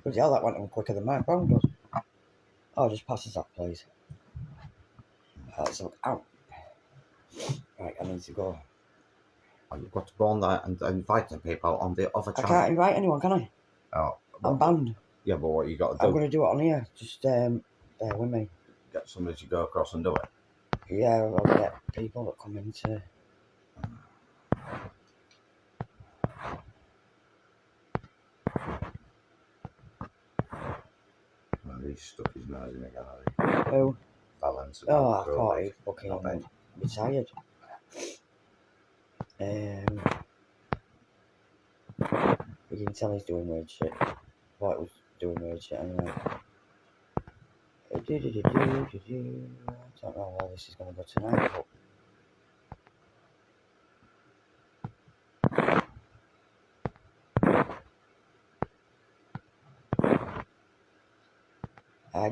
But hell, that went on quicker than my phone does. Oh, just pass us that, please. Let's look out. Right, I need to go. Oh, you've got to go on there and invite the people on the other channel. I can't invite anyone, can I? Oh, I'm banned. Yeah, but what you got to do? I'm going to do it on here. Just bear with me. Get somebody to go across and do it. Yeah, I'll get people that come into. Well, he's stuck his nose in again. Who? Balance. Oh, I thought he fucking retired. You can tell he's doing weird shit. Thought it was doing weird shit anyway. I don't know how this is going to go tonight, but.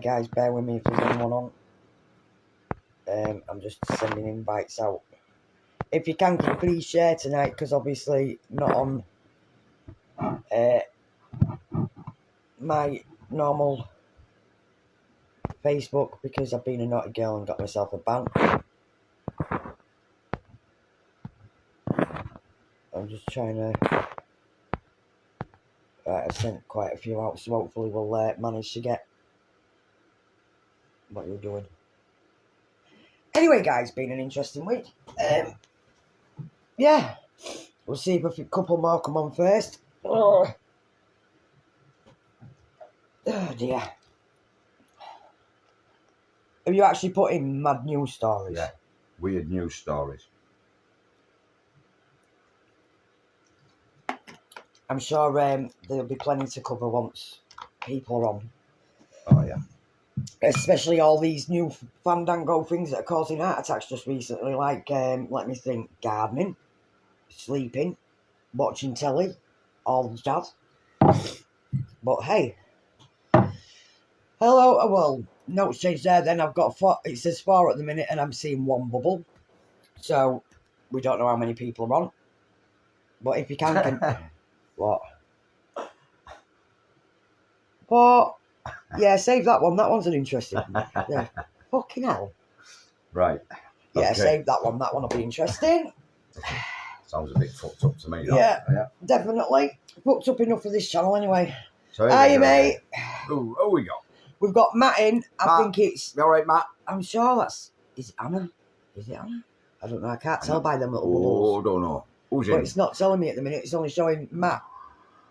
Guys, bear with me if there's anyone on. I'm just sending invites out. If you can please share tonight, because obviously not on my normal Facebook, because I've been a naughty girl and got myself a ban. I'm just trying to. Right, I've sent quite a few out, so hopefully we'll manage to get what you're doing. Anyway, guys, been an interesting week. Yeah, we'll see if a couple more come on first. Oh dear. Have you actually put in mad news stories? Yeah, weird news stories. I'm sure there'll be plenty to cover once people are on. Oh, yeah. Especially all these new fandango things that are causing heart attacks just recently, like, let me think, gardening, sleeping, watching telly, all the jazz. But hey, hello, well, notes changed there then. I've got 4, it says 4 at the minute, and I'm seeing 1 bubble. So, we don't know how many people are on. But if you can what? But, yeah, save that one. That one's an interesting one. Yeah. Fucking hell. Right. Yeah, Okay. save that one. That one will be interesting. Sounds a bit fucked up to me. Yeah, definitely. Fucked up enough for this channel anyway. So Hiya, mate. Who we got? We've got Matt in. I think it's... You all right, Matt? I'm sure that's... Is it Anna? Is it Anna? I don't know. I can't tell by them little bubbles. Oh, don't know. Who's But in? it's not telling me at the minute. It's only showing Matt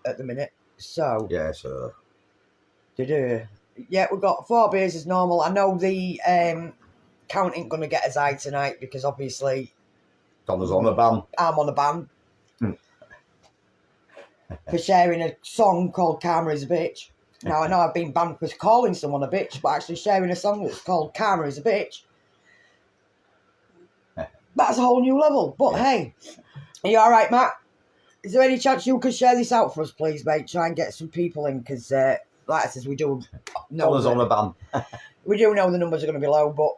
at the minute. So... Yeah, sir. Yeah, we've got 4 beers as normal. I know the count ain't going to get us high tonight because obviously... Donna's on a ban. I'm on a ban. For sharing a song called Karma is a Bitch. Now, I know I've been banned for calling someone a bitch, but actually sharing a song that's called Karma is a Bitch, that's a whole new level. But hey, are you all right, Matt? Is there any chance you could share this out for us, please, mate? Try and get some people in, because, like I said, we do know... Donna's on a ban. We do know the numbers are going to be low, but...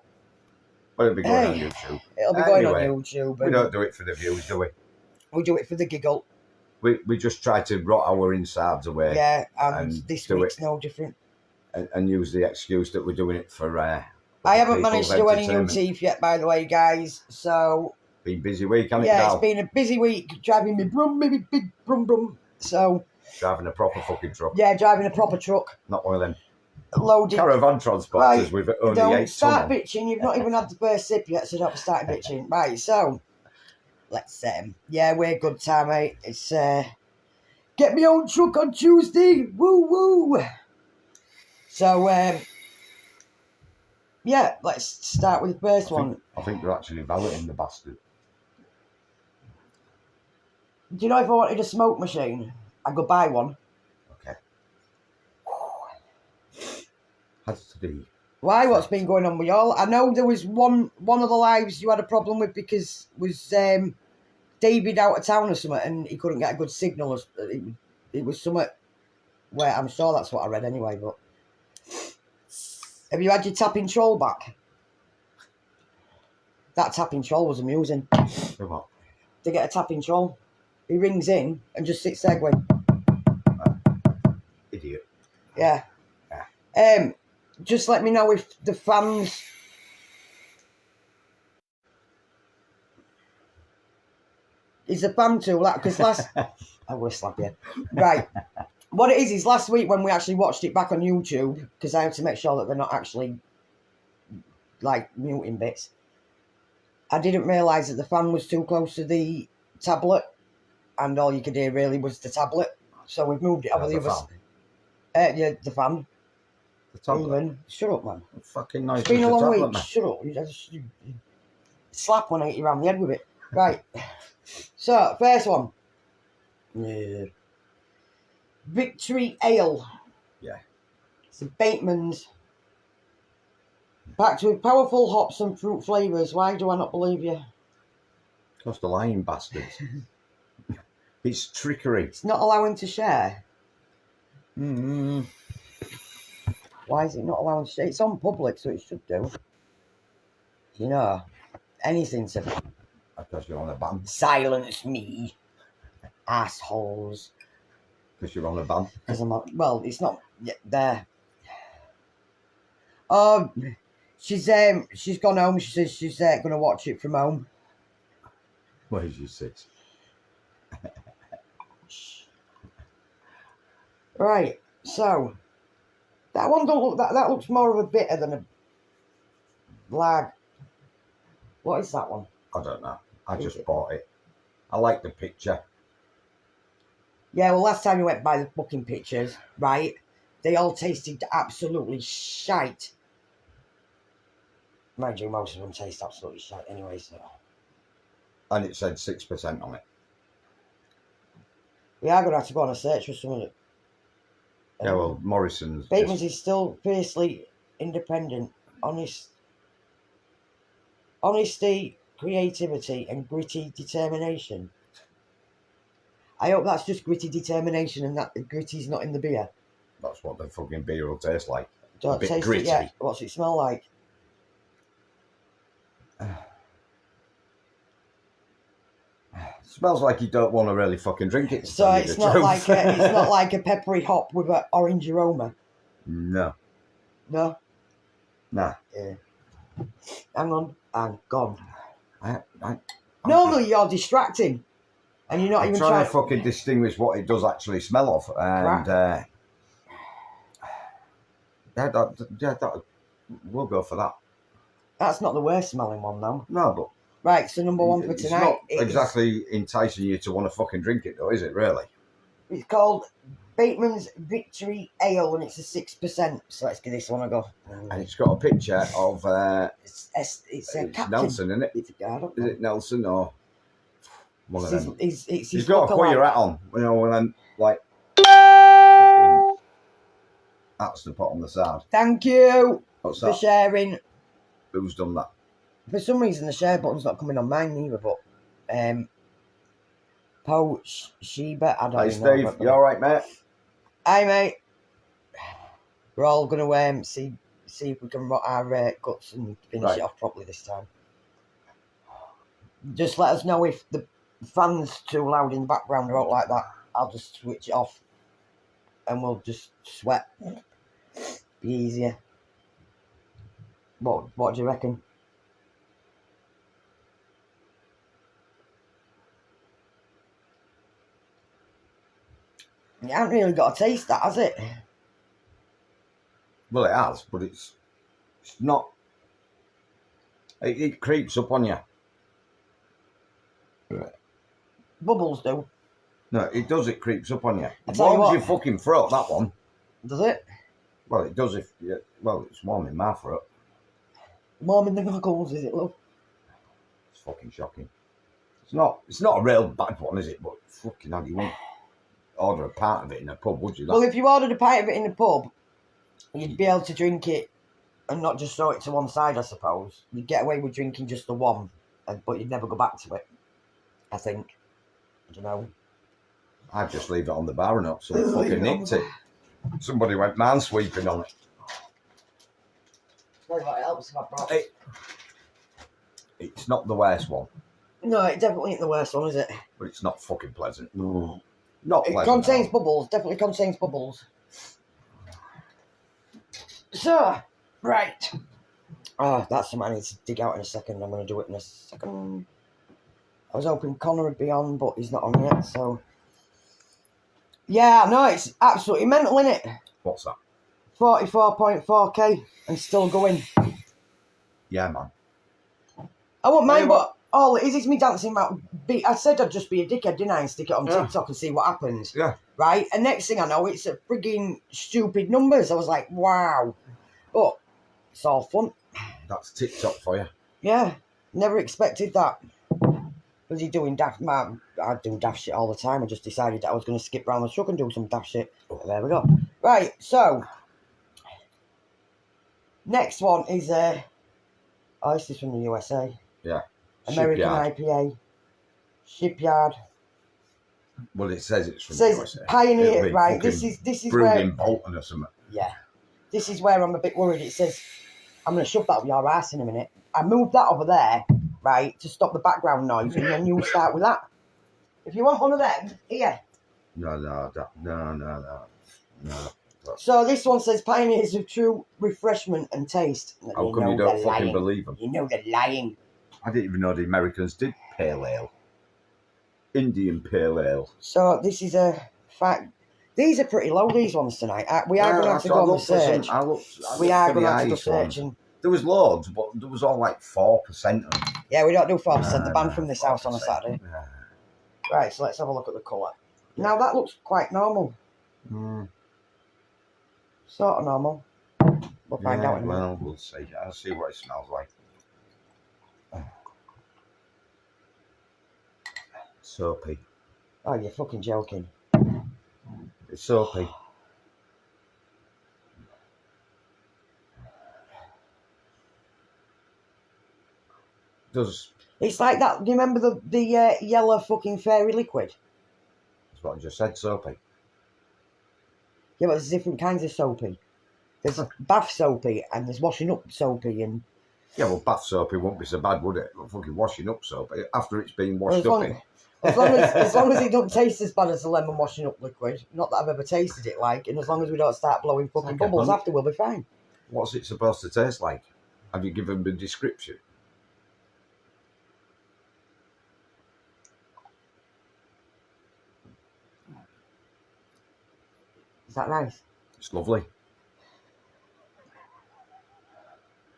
Well, it'll be going on YouTube. It'll be going on YouTube. We don't do it for the views, do we? We do it for the giggle. We just try to rot our insides away. Yeah, and this week's no different. And use the excuse that we're doing it for... I haven't managed to do any new teeth yet, by the way, guys. So... Been a busy week, hasn't it, Yeah, Cal? it's been a busy week. Driving me brum, maybe big brum brum. So... Driving a proper fucking truck. Yeah, driving a proper truck. Not one of them loaded caravan transporters with only 8 ton. Don't start bitching. You've not even had the first sip yet, so don't start bitching. Right, so... Let's... yeah, we're good time, mate. It's... Get me own truck on Tuesday. Woo woo. So, yeah, let's start with the first one. I think they're actually valeting the bastard. Do you know if I wanted a smoke machine, I could buy one. Okay. Has to be. Why? What's been going on with y'all? I know there was one of the lives you had a problem with because was David out of town or something and he couldn't get a good signal. It was something where I'm sure that's what I read anyway, but... Have you had your tapping troll back? That tapping troll was amusing. What? To get a tapping troll. He rings in and just sits there going... Idiot. Yeah. Just let me know if the fans. Is the fan tool that? Because last. I will slap you. Right. What it is last week when we actually watched it back on YouTube, because I have to make sure that they're not actually like muting bits. I didn't realise that the fan was too close to the tablet, and all you could hear really was the tablet. So we've moved it over the other side. Yeah, the fan. The tablet. Even, shut up, man. What fucking noise. It's been a long tablet, week. man? Shut up. You slap one, I hit you around the head with it. Right. So, first one. Yeah. Victory Ale. Yeah. It's a Bateman's. Packed with powerful hops and fruit flavours. Why do I not believe you? Because the lying bastards. It's trickery. It's not allowing to share. Mm-hmm. Why is it not allowing to share? It's on public, so it should do. You know, anything to... Because you're on a ban. Silence me. Assholes. Because you're on a ban. Because I'm on... Well, it's not yet there. She's gone home. She says she's going to watch it from home. Where's your sis? Right, so that one don't look that looks more of a bitter than a lag. What is that one? I don't know. I just bought it. I like the picture. Yeah, well, last time you went by the fucking pictures, right? They all tasted absolutely shite. Mind you, most of them taste absolutely shite anyway, so. And it said 6% on it. We are going to have to go on a search for some of it. Yeah, well, Morrison's. Bateman's is still fiercely independent, honesty, creativity, and gritty determination. I hope that's just gritty determination and that gritty's not in the beer. That's what the fucking beer will taste like. Don't a bit taste gritty. it yet. What's it smell like? Smells like you don't want to really fucking drink it. So it's not like a peppery hop with an orange aroma. No. No. Nah. Yeah. Hang on. I'm gone. I'm Normally you're distracting, and you're not I'm even trying to fucking distinguish what it does actually smell of, and we'll go for that. That's not the worst smelling one though. No, but right. So number one for tonight. It's not exactly enticing you to want to fucking drink it, though, is it? Really? It's called Bateman's Victory Ale, and it's a 6%. So let's give this one a go. And it's got a picture of it's a captain. Nelson, isn't it? I don't know. Is it Nelson or one of them? He's got a queer hat on, you know, and then like that's the pot on the side. Thank you What's for that? sharing. Who's done that? For some reason, the share button's not coming on mine either. But Sheba, I don't Hey, even know. Steve, you all right, mate? Hi, mate. We're all gonna see if we can rot our guts and finish it off properly this time. Just let us know if the fan's too loud in the background or out like that. I'll just switch it off, and we'll just sweat. Be easier. What do you reckon? You haven't really got a taste that, has it? Well, it has, but it's not. It creeps up on you. Bubbles do. No, it does. It creeps up on you. I It tell you warms what. your fucking throat. That one. Does it? Well, it does if. Well, it's warm in my throat. Warm in the goggles, is it, love? It's fucking shocking. It's not a real bad one, is it? But fucking hell, you won't order a pint of it in a pub, would you? Well, if you ordered a pint of it in the pub, you'd be able to drink it and not just throw it to one side, I suppose. You'd get away with drinking just the one, but you'd never go back to it, I think. I don't know. I'd just leave it on the bar and up, so it fucking nicked it. Somebody went mansweeping on it. Tell you what, it helps if I brought It's not the worst one, No, it definitely ain't the worst one, is it? but it's not fucking pleasant. No. Not It pleasant. contains bubbles, definitely contains bubbles. So, right. Oh, that's something I need to dig out in a second. I'm going to do it in a second. I was hoping Connor would be on, but he's not on yet, so... Yeah, no, it's absolutely mental, innit? What's that? 44.4k and still going. Yeah, man. I won't mind, you but all it is me dancing about... I said I'd just be a dickhead, didn't I? And stick it on Yeah. TikTok and see what happens. Yeah. Right? And next thing I know, it's a frigging stupid numbers. I was like, wow. But it's all fun. That's TikTok for you. Yeah. Never expected that. Was he doing daft... I do daft shit all the time. I just decided that I was going to skip round the truck and do some daft shit. There we go. Right, so... Next one is... Oh, this is from the USA. Yeah. American Shipyard. IPA. Shipyard. Well, it says it's from It says the USA. Pioneer, right? This is brewed where... in Bolton or something. Yeah. This is where I'm a bit worried. It says... I'm going to shove that up your ass in a minute. I moved that over there, right, to stop the background noise, and then you start with that. If you want one of them, here. No. So this one says Pioneers of true refreshment and taste. How come you don't fucking believe them? You know they're lying. I didn't even know the Americans did pale ale. Indian pale ale. So this is a fact. These are pretty low, these ones tonight. We are going to have to go on the search. We are going to have to go searching. There was loads, but there was all like 4%. Yeah, we don't do 4%. The band from this house on a Saturday. Yeah. Right, so let's have a look at the colour. Now that looks quite normal. Sort of normal. We'll find out in a minute. Well, we'll see. I'll see what it smells like. Soapy. Oh, you're fucking joking. It's soapy. It's like that. Do you remember the yellow fucking fairy liquid? That's what I just said, soapy. Yeah, but there's different kinds of soapy. There's bath soapy and there's washing up soapy and... Yeah, well, bath soapy won't be so bad, would it? Well, fucking washing up soapy after it's been washed up in. As long as it don't taste as bad as the lemon washing up liquid, not that I've ever tasted it like, and as long as we don't start blowing fucking bubbles after, we'll be fine. What's it supposed to taste like? Have you given the description? Is that nice? It's lovely.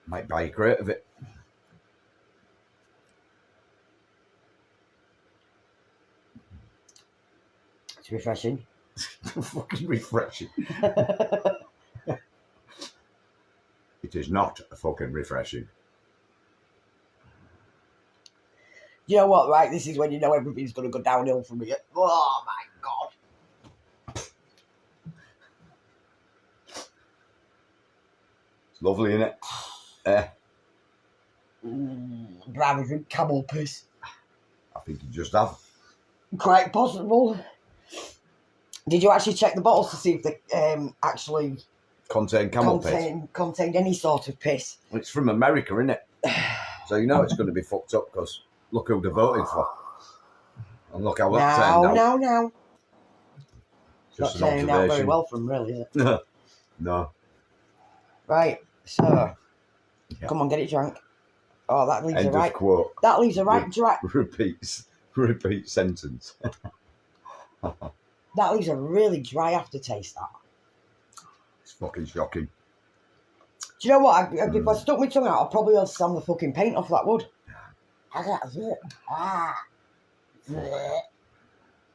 Might buy a crate of it. It's refreshing. Fucking refreshing. It is not fucking refreshing. You know what, right? This is when you know everything's going to go downhill from here. Oh, my God. It's lovely, isn't it? I'd rather drink camel piss. I think you just have. Quite possible. Did you actually check the bottles to see if they actually Contain camel piss? Contained any sort of piss? It's from America, isn't it? So you know it's going to be fucked up because look who they voted for. And look how that turned out. No. Just not an turning observation. out very well from really, is it? No. Right, so Yeah. come on, get it drunk. Oh, that leaves End a right. of quote. That leaves a right dry. Repeat sentence. That leaves a really dry aftertaste. That. It's fucking shocking. Do you know what? If I stuck my tongue out, I'd probably slam the fucking paint off that wood. I can't do it.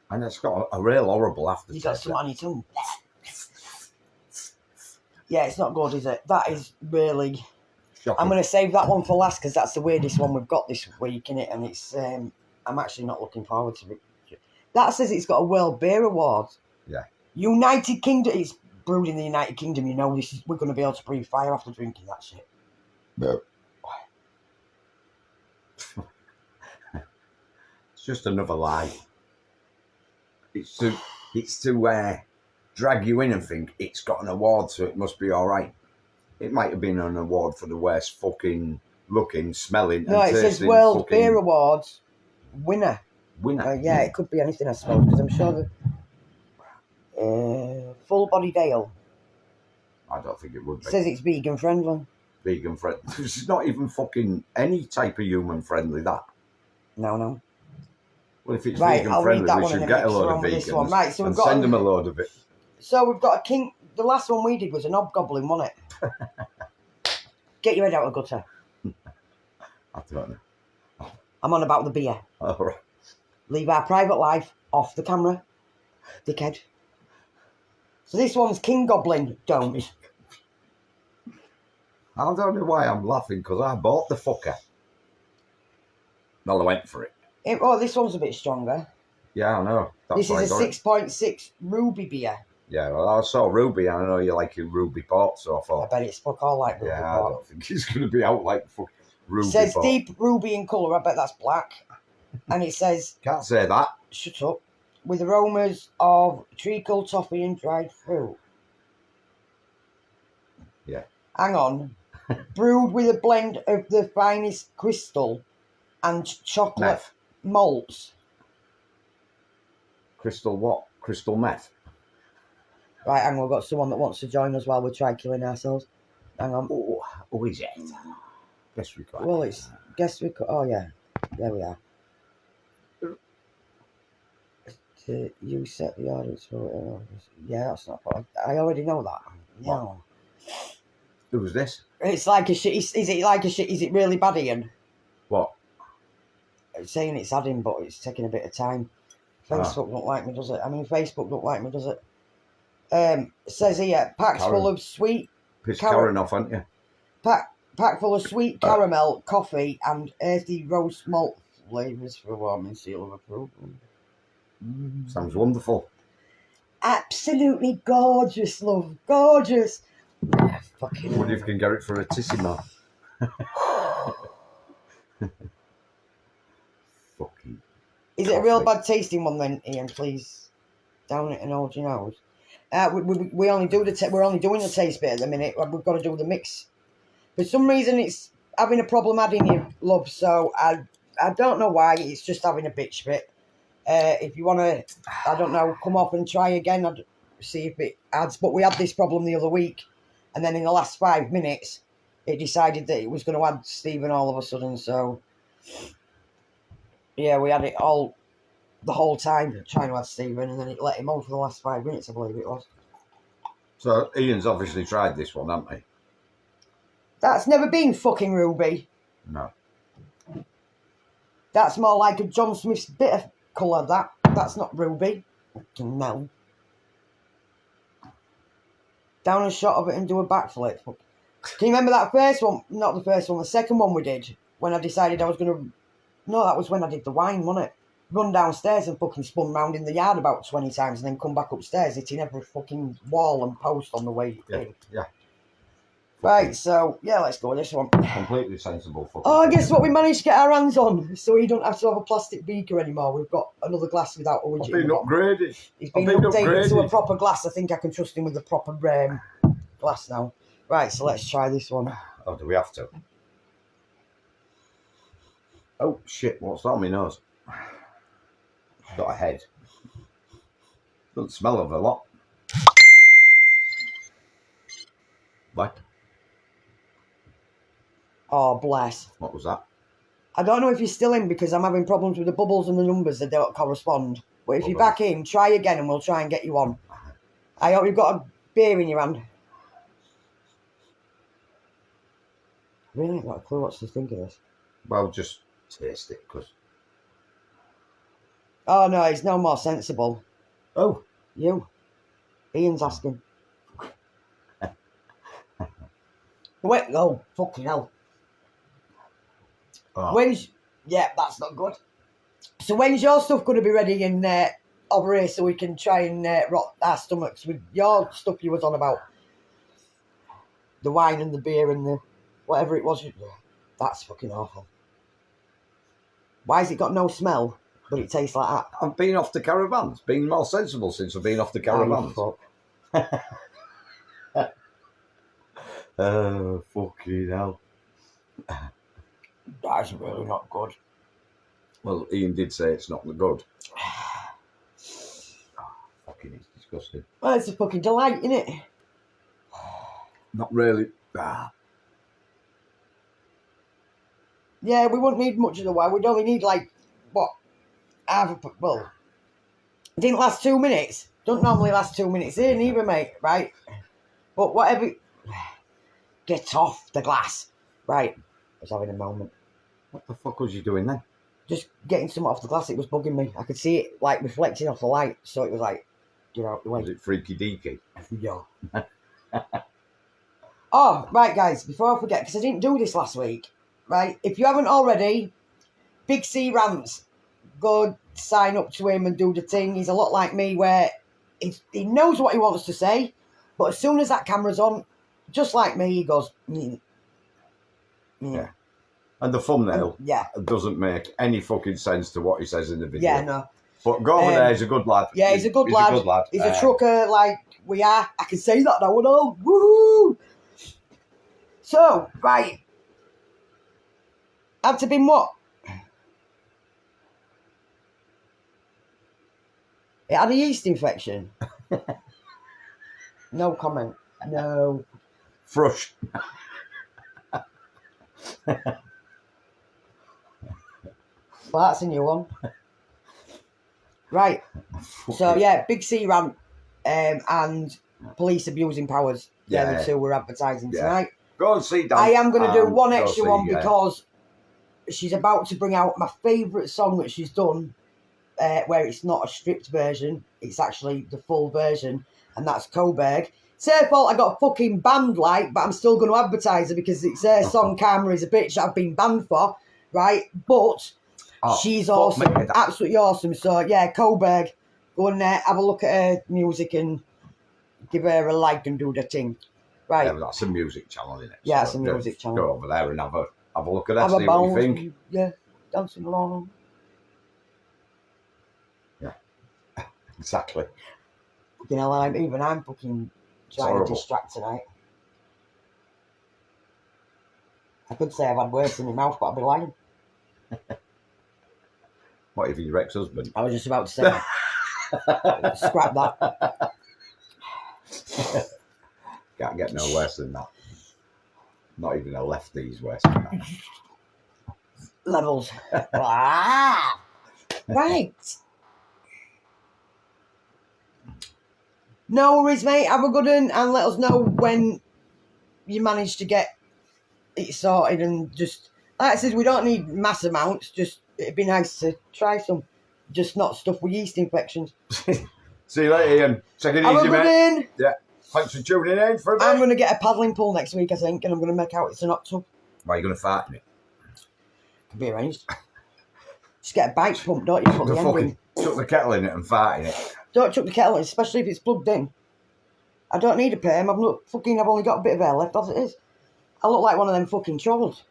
And it's got a real horrible aftertaste. You got something on your tongue. Yeah, it's not good, is it? That is really... Shocking. I'm going to save that one for last because that's the weirdest one we've got this week, innit? And it's... I'm actually not looking forward to it. That says it's got a World Beer Award. Yeah. United Kingdom... It's brewed in the United Kingdom, you know. We're going to be able to breathe fire after drinking that shit. No. It's just another lie. It's to drag you in and think it's got an award, so it must be all right. It might have been an award for the worst fucking looking, smelling, No, and it says tasting World fucking Beer Awards winner. winner. Yeah, it could be anything, I suppose, because I'm sure the full bodied ale. I don't think it would It be. says it's vegan friendly. Vegan friendly. It's not even fucking any type of human friendly, that. No. Well, if it's Right, vegan I'll read friendly, that we one and should then get a mix load of around with this one. vegans Right, so we've and got send them a load of it. So we've got a king. The last one we did was an hobgoblin, wasn't it? Get your head out of the gutter. I don't know. I'm on about the beer. All right. Leave our private life off the camera, dickhead. So this one's King Goblin. Don't. I don't know why I'm laughing, because I bought the fucker. Well, I went for it. This one's a bit stronger. Yeah, I know. That's This is a 6.6 ruby beer. Yeah, well, I saw Ruby. I know you like your Ruby port, so I I thought. bet it's fuck all like ruby Yeah, I port. don't think he's going to be out like fucking Ruby It says port. deep ruby in colour. I bet that's black. And it says, Can't say that. shut up, with aromas of treacle, toffee and dried fruit. Yeah. Hang on. Brewed with a blend of the finest crystal and chocolate Meth. malts. Crystal what? Crystal meth. Right, hang on, we've got someone that wants to join us while we try killing ourselves. Hang on. Oh, who is it? Guess we got. Well, it's... Guess we could... Oh, yeah. There we are. You set the audience for... yeah, that's not... I already know that. Yeah. Who was this? It's like a shit... Is it like a shit... Is it really bad, Ian? What? It's saying it's adding, but it's taking a bit of time. Facebook don't like me, does it? I mean, Facebook don't like me, does it? It says here, packs Karen. full of sweet... Pissed Karen off, haven't you? Pack full of sweet caramel, coffee, and earthy roast malt flavours for warming seal of approval. Sounds wonderful. Absolutely gorgeous, love. Gorgeous. Fucking Wonder if you can get it for a tissimo. Fucking. Is it a real bad tasting one then, Ian? Please down it and hold your nose. We only do we're only doing the taste bit at the minute. We've got to do the mix. For some reason, it's having a problem adding you, love. So I don't know why. It's just having a bitch bit. If you want to, I don't know, come off and try again. I'd see if it adds. But we had this problem the other week, and then in the last 5 minutes, it decided that it was going to add Stephen all of a sudden. So yeah, we had it all the whole time trying to add Stephen, and then it let him on for the last 5 minutes, I believe it was. So Ian's obviously tried this one, hasn't he? That's never been fucking ruby. No. That's more like a John Smith's bitter colour, that. That's not ruby. No. Down a shot of it and do a backflip. Can you remember that first one? Not the first one, the second one we did. When I decided I was going to... No, that was when I did the wine, wasn't it? Run downstairs and fucking spun round in the yard about 20 times and then come back upstairs, hitting every fucking wall and post on the way in. Yeah. Right, so, yeah, let's go with this one. Completely sensible fucking. Oh, guess what we managed to get our hands on? So you don't have to have a plastic beaker anymore. We've got another glass without a widget. I've been upgraded. He's been updated to a proper glass. I think I can trust him with the proper glass now. Right, so let's try this one. Oh, do we have to? Oh, shit, what's that on my nose? It's got a head. Doesn't smell of a lot. What? Oh, bless. What was that? I don't know if you're still in because I'm having problems with the bubbles and the numbers that don't correspond. But if you're back in, try again and we'll try and get you on. I hope you've got a beer in your hand. Really ain't got a clue what to think of this. Well, just taste it, because... Oh, no, he's no more sensible. Oh. You. Ian's asking. Wait, oh, fucking hell. Oh. Yeah, that's not good. So when's your stuff going to be ready in over here so we can try and rot our stomachs with your stuff you was on about? The wine and the beer and the whatever it was. That's fucking awful. Why has it got no smell, but it tastes like that? I've been off the caravans. Been more sensible since I've been off the caravans. Oh, fuck. Oh, fucking hell. That's really not good. Well, Ian did say it's not good. Fucking, it's disgusting. Well, it's a fucking delight, isn't it? Not really. Yeah, we wouldn't need much of the wine. We'd only need like, what, well, it didn't last 2 minutes. Don't normally last 2 minutes in either, mate, right? But whatever, get off the glass. Right, I was having a moment. What the fuck was you doing then? Just getting something off the glass, it was bugging me. I could see it like reflecting off the light, so it was like, get out the way. Was it freaky deaky? Yeah. Oh, right, guys, before I forget, because I didn't do this last week, right? If you haven't already, Big C Rants, go sign up to him and do the thing. He's a lot like me, where he knows what he wants to say, but as soon as that camera's on, just like me, he goes, Yeah. And the thumbnail doesn't make any fucking sense to what he says in the video. Yeah, no. But go over there, he's a good lad. Yeah, he's a good lad. He's a trucker like we are. I can say that now and all. Woohoo! So, right. Had to been what? It had a yeast infection. No comment. No. Frush. Well, that's a new one. Right. So, yeah, Big C Rant and police abusing powers. Yeah, the two we're advertising tonight. Go and see Dan. I am going to do one extra one because she's about to bring out my favourite song that she's done, where it's not a stripped version, it's actually the full version, and that's Coburg. It's her fault I got fucking banned, like, but I'm still going to advertise her because it's her song Karma is a Bitch that I've been banned for, right? But she's awesome, absolutely awesome. So, yeah, Coburg, go in there, have a look at her music and give her a like and do the thing. Right. Yeah, that's a music channel, isn't it? Yeah, it's a music channel. Go over there and have a look at that, see what you think. Yeah, dancing along. Yeah, exactly. Fucking hell, I'm fucking trying to distract tonight. I could say I've had words in my mouth, but I'd be lying. What if your ex-husband? I was just about to say that. Scrap that. Can't get no worse than that. Not even a lefty's worse than that. Levels. Right. No worries, mate. Have a good one and let us know when you manage to get it sorted. And just, like I said, we don't need mass amounts. Just, it'd be nice to try some. Just not stuff with yeast infections. See you later, Ian. Take it easy, mate. Yeah. Thanks for tuning in for a bit. I'm going to get a paddling pool next week, I think, and I'm going to make out it's an hot tub. Why are you going to fart in it? Can be arranged. Just get a bike pump, don't you? Put the end in. Chuck the kettle in it and fart in it. Don't chuck the kettle in, especially if it's plugged in. I don't need a perm. I've only got a bit of air left as it is. I look like one of them fucking trolls.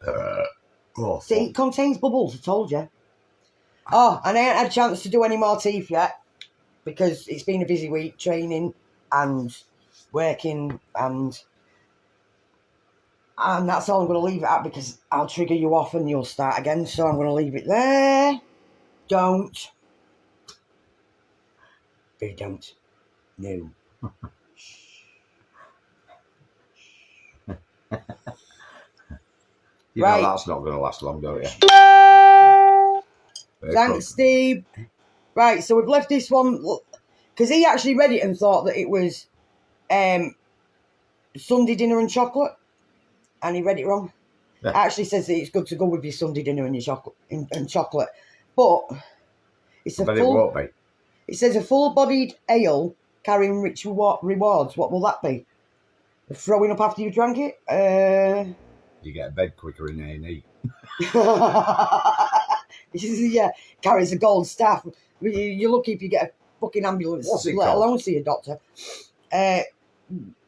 See, it contains bubbles, I told you. Oh, and I ain't had a chance to do any more teeth yet because it's been a busy week training and working and that's all I'm going to leave it at because I'll trigger you off and you'll start again. So I'm going to leave it there. Don't. Really don't. No. You know that's not going to last long, don't you? Thanks, Steve. Right, so we've left this one because he actually read it and thought that it was Sunday dinner and chocolate, and he read it wrong. Yeah. It actually says that it's good to go with your Sunday dinner and your chocolate, but it's a full. It won't be. It says a full-bodied ale carrying rich rewards. What will that be? Throwing up after you drank it? You get a bed quicker in A&E. Yeah, carries a gold staff. You're lucky if you get a fucking ambulance, let alone see a doctor.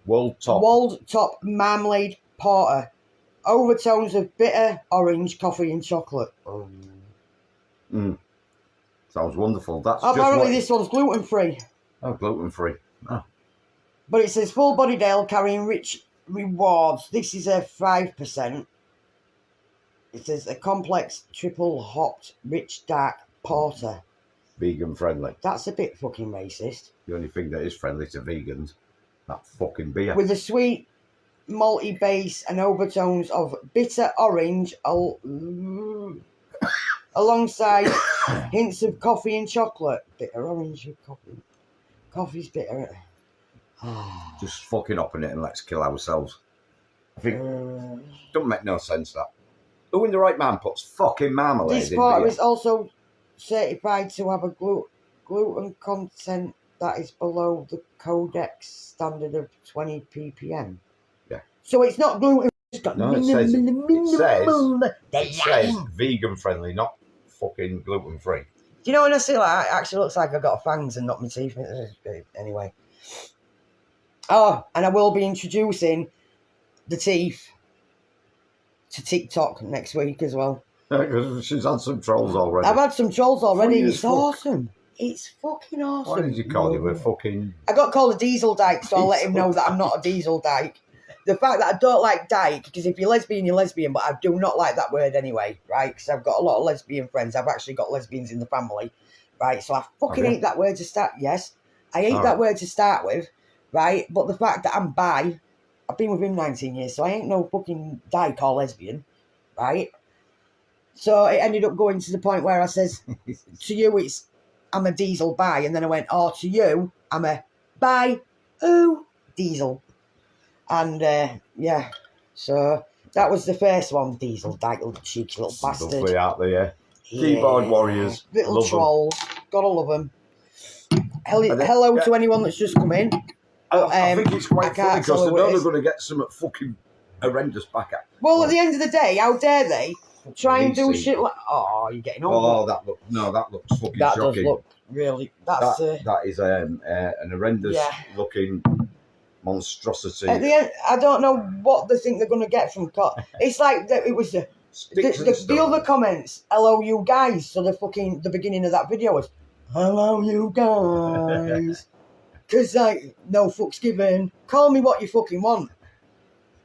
World Top Marmalade Porter. Overtones of bitter, orange, coffee and chocolate. Sounds wonderful. That's apparently this one's gluten-free. Oh, gluten-free. Oh. But it says full-bodied ale carrying rich rewards. This is a 5%. It says a complex triple hopped rich dark porter. Vegan friendly. That's a bit fucking racist. The only thing that is friendly to vegans, that fucking beer. With a sweet malty base and overtones of bitter orange alongside hints of coffee and chocolate. Bitter orange with coffee. Coffee's bitter. Just fucking open it and let's kill ourselves. I think don't make no sense that. Who in the right man puts fucking marmalade This in porter beer? is also certified to have a gluten content that is below the codex standard of 20 ppm. Yeah. So it's not gluten. It's got No, it says vegan friendly, not fucking gluten free. Do you know when I see like, it actually looks like I got fangs and not my teeth. Anyway. Oh, and I will be introducing the teeth to TikTok next week as well. Because she's had some trolls already. I've had some trolls already. Funny as It's fuck. awesome. It's fucking awesome. Why did you call you a fucking... I got called a diesel dyke, so I'll let him know that I'm not a diesel dyke. The fact that I don't like dyke, because if you're lesbian, you're lesbian, but I do not like that word anyway, right? Because I've got a lot of lesbian friends. I've actually got lesbians in the family, right? So I fucking hate that word to start. Yes, I hate that word to start with, right? But the fact that I'm bi, I've been with him 19 years, so I ain't no fucking dyke or lesbian, right? So it ended up going to the point where I says, to you, I'm a diesel bi, and then I went, oh, to you, I'm a bi, diesel. And, yeah, so that was the first one, diesel dyke, little cheeky little bastard. Lovely out there, Keyboard warriors. Little love trolls. Gotta love them. Hello to anyone that's just come in. I think it's quite funny because they know they're it going to get some fucking horrendous back at. Well, at the end of the day, how dare they try and do shit like... Oh, you're getting on. Oh, that looks fucking that shocking. Does look really... That's that is an horrendous looking monstrosity. At the end, I don't know what they think they're going to get from... It's like it was the other comments, hello you guys, so the beginning of that video was, hello you guys. Because, like, no fucks given. Call me what you fucking want.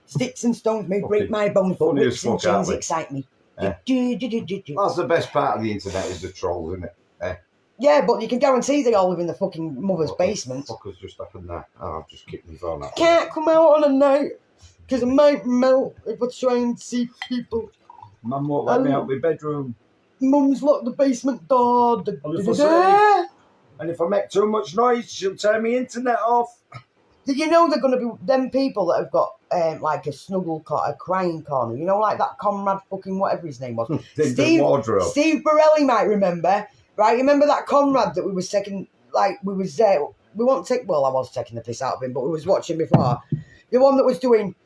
Sticks and stones may break my bones, but whips and chains excite me. That's the best part of the internet is the trolls, isn't it? Yeah, but you can guarantee they all live in the fucking mother's basement. What the fuck has just happened there? Oh, I've just kicked my phone out. Can't come out on a night because I might melt if I try and see people. Mum won't let me out of my bedroom. Mum's locked the basement door. And if I make too much noise, she'll turn my internet off. Did you know they're going to be them people that have got like a snuggle corner, a crying corner? You know, like that comrade fucking whatever his name was. Steve Wardrobe. Steve Borelli might remember, right? Remember that comrade that we was taking, like we was there. We won't take. Well, I was taking the piss out of him, but we was watching before. The one that was doing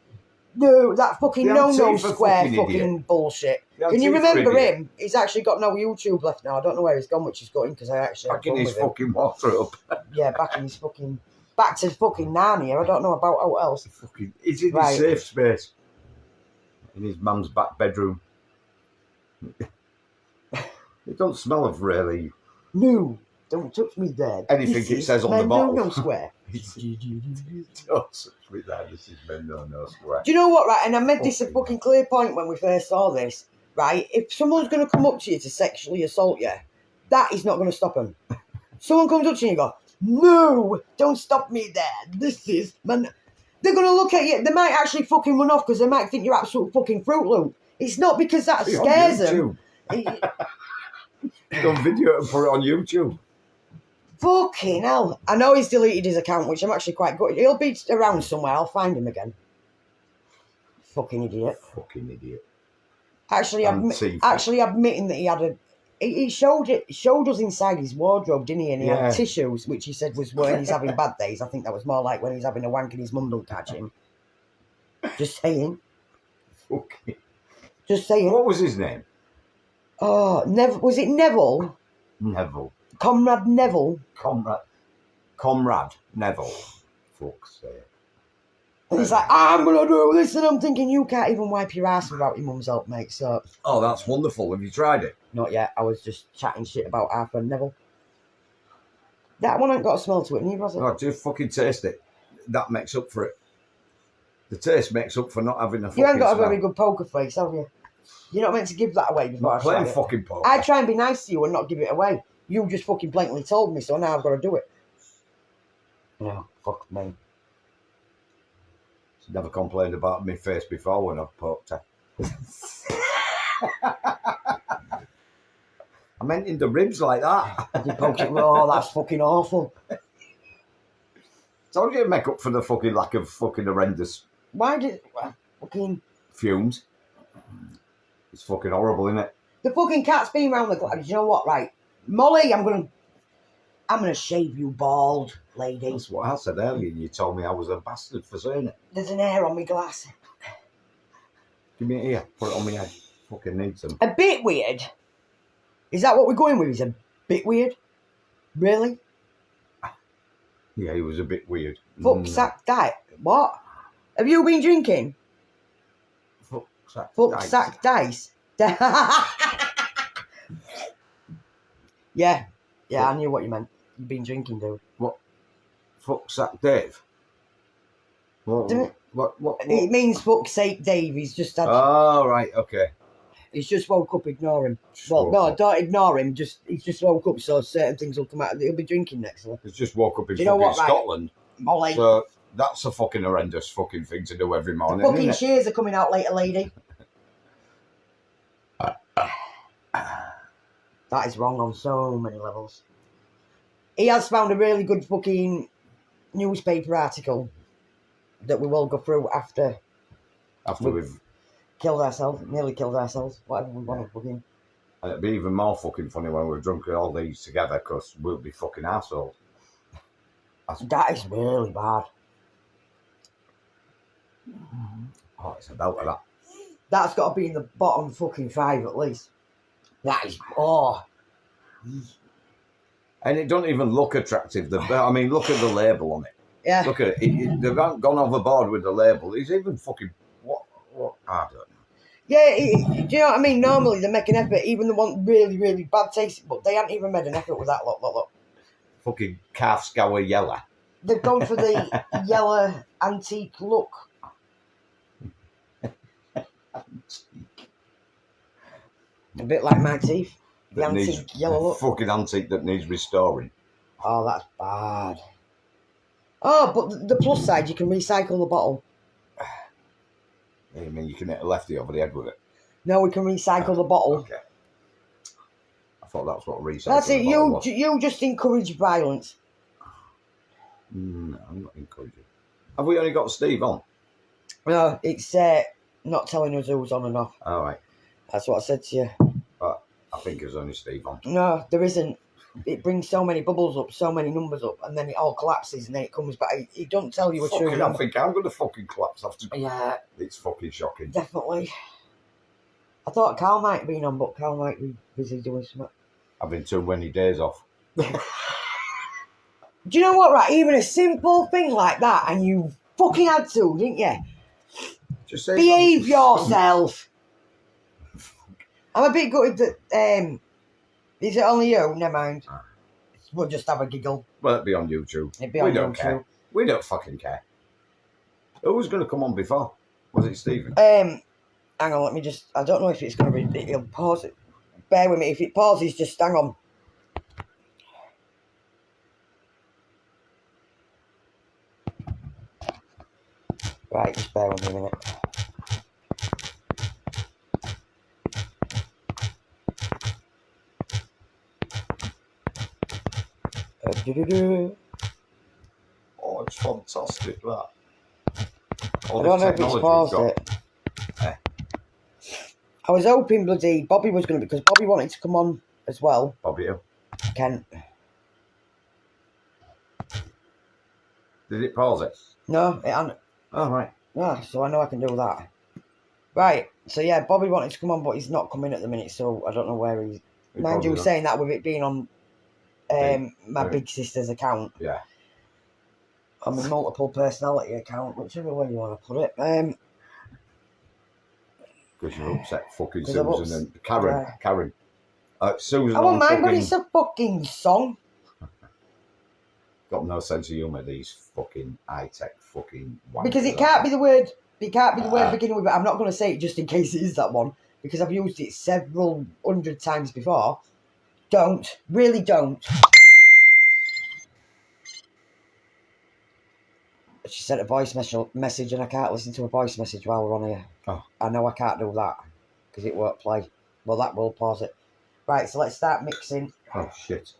that fucking no square fucking bullshit. Can you remember him? He's actually got no YouTube left now. I don't know where he's gone, which is going because I actually back in his fucking wardrobe. Yeah, back in his fucking. Back to fucking Narnia. I don't know about what else. He's in his safe space. In his mum's back bedroom. It don't smell of really... No, don't touch me there. Anything it says on the bottle. No square. Don't touch me there. This is no square. Do you know what, right? And I made this a fucking clear point when we first saw this, right? If someone's going to come up to you to sexually assault you, that is not going to stop them. Someone comes up to you and you go, no, don't stop me there. This is... Man. They're going to look at you. They might actually fucking run off because they might think you're absolute fucking Fruit Loop. It's not because that scares them. Don't video it and put it on YouTube. Fucking hell. I know he's deleted his account, which I'm actually quite good. He'll be around somewhere. I'll find him again. Fucking idiot. Fucking idiot. Actually admitting that he had a... He showed us inside his wardrobe, didn't he? And he had tissues, which he said was when he's having bad days. I think that was more like when he's having a wank and his mum don't catch him. Just saying. Okay. Just saying. What was his name? Oh, was it Neville? Neville. Comrade Neville. Comrade Neville. Fuck's sake. And he's like, I'm going to do this. And I'm thinking, you can't even wipe your ass without your mum's help, mate. So. Oh, that's wonderful. Have you tried it? Not yet. I was just chatting shit about our friend Neville. That one ain't got a smell to it, neither has it? Oh, just fucking taste it. That makes up for it. The taste makes up for not having a fucking You ain't got smell. a very good poker face, have you? You're not meant to give that away before I try it. Fucking poker. I try and be nice to you and not give it away. You just fucking blatantly told me, so now I've got to do it. No, fuck me. She's never complained about my face before when I've poked her. I meant in the ribs like that. You poked it. Oh, that's fucking awful. Told you to make up for the fucking lack of fucking horrendous Why did fucking fumes. It's fucking horrible, isn't it? the fucking cat's been round the glass? You know what, right? Molly, I'm gonna shave you bald, lady. That's what I said earlier. You told me I was a bastard for saying it. There's an hair on my glass. Give me it here. Put it on my head. Fucking need some. A bit weird. Is that what we're going with? Is a bit weird? Really? Yeah, he was a bit weird. Fuck sack diet. What? Have you been drinking? Fuck sack Fuck dice. sack dice. Yeah. Yeah, I knew what you meant. You've been drinking, dude. What? Fuck sack Dave. What? Didn't it- What? It means fuck's sake, Dave. He's just had. Oh, right. Okay. He's just woke up. Ignore him. Just Well, woke no, up. don't ignore him. He's just woke up, so certain things will come out. He'll be drinking next year. He's just woke up in Do you know fucking what, right? Scotland. Molly. So that's a fucking horrendous fucking thing to do every morning, Fucking isn't it? shears are coming out later, lady. That is wrong on so many levels. He has found a really good fucking newspaper article that we will go through after After we've... nearly killed ourselves, whatever we want to fucking. And it'd be even more fucking funny when we're drunk with all these together, because we'll be fucking assholes. That is really bad. Oh, it's about that. That's got to be in the bottom fucking 5 at least. That is, oh. And it doesn't even look attractive. I mean, look at the label on it. Yeah. Look at it. They haven't gone overboard with the label. It's even fucking... What? I don't know. Yeah, do you know what I mean? Normally they make an effort, even the one really, really bad tasting, but they haven't even made an effort with that. Look. Fucking calf scour yellow. They've gone for the yellow antique look. A bit like my teeth. The That antique needs, yellow look. fucking antique that needs restoring. Oh, that's bad. Oh, but the plus side, you can recycle the bottle. I mean, you can hit a lefty over the head with it. No, we can recycle the bottle. Okay. I thought that's what recycling That's it. the bottle was. You just encourage violence. No, I'm not encouraging. Have we only got Steve on? No, it's not telling us who's on and off. All right. That's what I said to you. But I think there's only Steve on. No, there isn't. It brings so many bubbles up, so many numbers up, and then it all collapses, and then it comes back. It don't tell you a true Fucking, I number. think I'm going to fucking collapse after. Yeah, It's fucking shocking. definitely. I thought Carl might have been on, but Carl might be busy doing something. Having too many days off. Do you know what, right? Even a simple thing like that, and you fucking had to, didn't you? Just say Behave yourself. I'm a bit gutted that, is it only you? Never mind. We'll just have a giggle. Well, it'd be on YouTube. It'd be on We don't YouTube. care. We don't fucking care. Who was going to come on before? Was it Stephen? Hang on, let me just... I don't know if it's going to be... It'll pause it. Bear with me. If it pauses, just hang on. Right, just bear with me a minute. Oh, it's fantastic, that. I don't know if it's paused it. Eh. I was hoping bloody Bobby was going to... Because Bobby wanted to come on as well. Bobby, who? Kent. Did it pause it? No, it hadn't. Oh, right. Ah, so I know I can do that. Right, so yeah, Bobby wanted to come on, but he's not coming at the minute, so I don't know where he's... Mind you, saying that with it being on my big sister's account. Yeah. On my multiple personality account, whichever way you want to put it. Because you're upset fucking 'Cause I'm Susan and Karen. yeah. Karen. Susan I won't on mind, fucking... but it's a fucking song. Got no sense of humour, these fucking high-tech fucking... Because it can't be the word... It can't be the word beginning with it. I'm not going to say it just in case it is that one. Because I've used it several hundred times before. Don't. Really don't. She sent a voice message and I can't listen to a voice message while we're on here. Oh. I know I can't do that because it won't play. Well, that will pause it. Right, so let's start mixing. Oh, shit.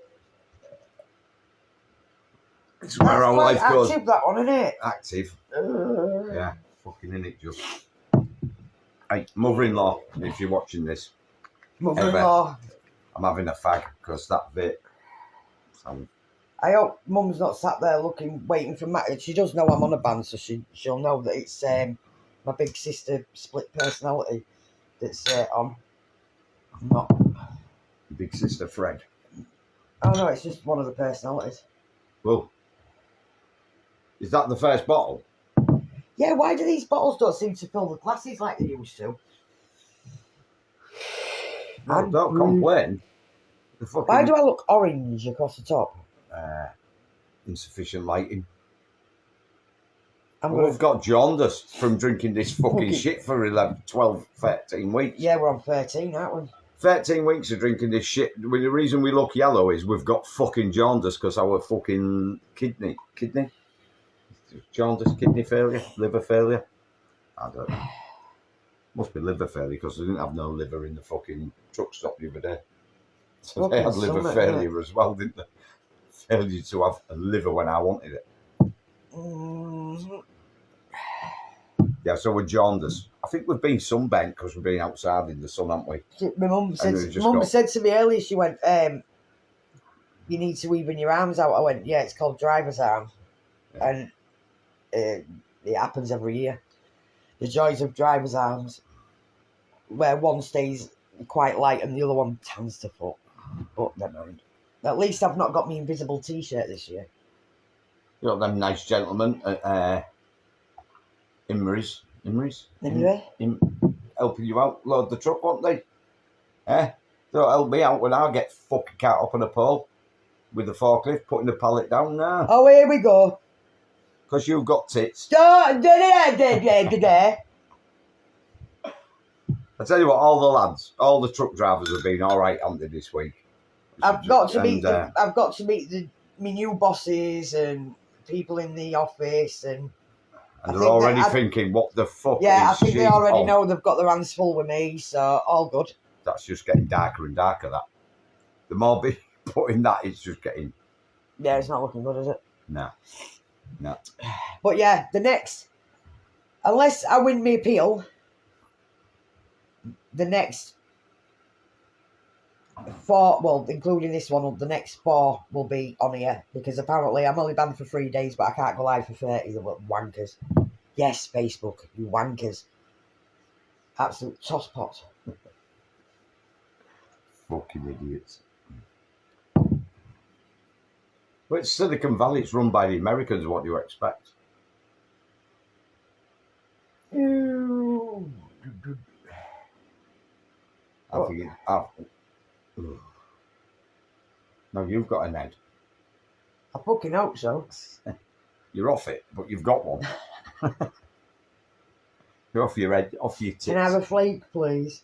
It's where our life goes. Active, that one, isn't it? Active. Yeah, fucking in it, just. Hey, mother-in-law, if you're watching this. Mother-in-law. I'm having a fag because that bit. I hope Mum's not sat there waiting for Matt. She does know I'm on a band, so she'll know that it's my big sister split personality that's on. I'm not. Big sister Fred. Oh no, it's just one of the personalities. Well, is that the first bottle? Yeah, why do these bottles don't seem to fill the glasses like they used to? No, don't complain. Why do I look orange across the top? Insufficient lighting. We've I've got jaundice from drinking this fucking shit for 11, 12, 13 weeks. Yeah, we're on 13, aren't we? 13 weeks of drinking this shit. The reason we look yellow is we've got fucking jaundice because our fucking kidney? Jaundice, kidney failure, liver failure? I don't know. Must be liver failure because they didn't have no liver in the fucking truck stop the other day. So they had liver failure as well, didn't they? Failure to have a liver when I wanted it. Mm-hmm. Yeah, so we're jaundice. I think we've been sunbent because we've been outside in the sun, haven't we? My mum said to me earlier, she went, you need to even your arms out. I went, yeah, it's called driver's arm. Yeah. And it happens every year. The joys of driver's arms, where one stays quite light and the other one tans to fuck. But never mind. At least I've not got my invisible T-shirt this year. You know them nice gentlemen at Imries helping you out load the truck, won't they? Don't help me out when I get fucking cat up on a pole with the forklift putting the pallet down now. Oh, here we go. Because you've got tits. I tell you what, all the truck drivers have been all right, haven't they, this week? I've got to meet my new bosses and people in the office, and they're already thinking, what the fuck? Yeah, I think they already know they've got their hands full with me, so all good. That's just getting darker and darker. That the more we put in that, it's just getting. Yeah, it's not looking good, is it? No. But yeah, the next, unless I win my appeal, the next 4, well, including this one, the next 4 will be on here because apparently I'm only banned for 3 days, but I can't go live for 30. They're wankers. Yes, Facebook, you wankers. Absolute tosspot. Fucking idiots. Well, it's Silicon Valley. It's run by the Americans. What do you expect? No, you've got an head. I fucking hope so. You're off it, but you've got one. You're off your head, off your tits. Can I have a flake, please?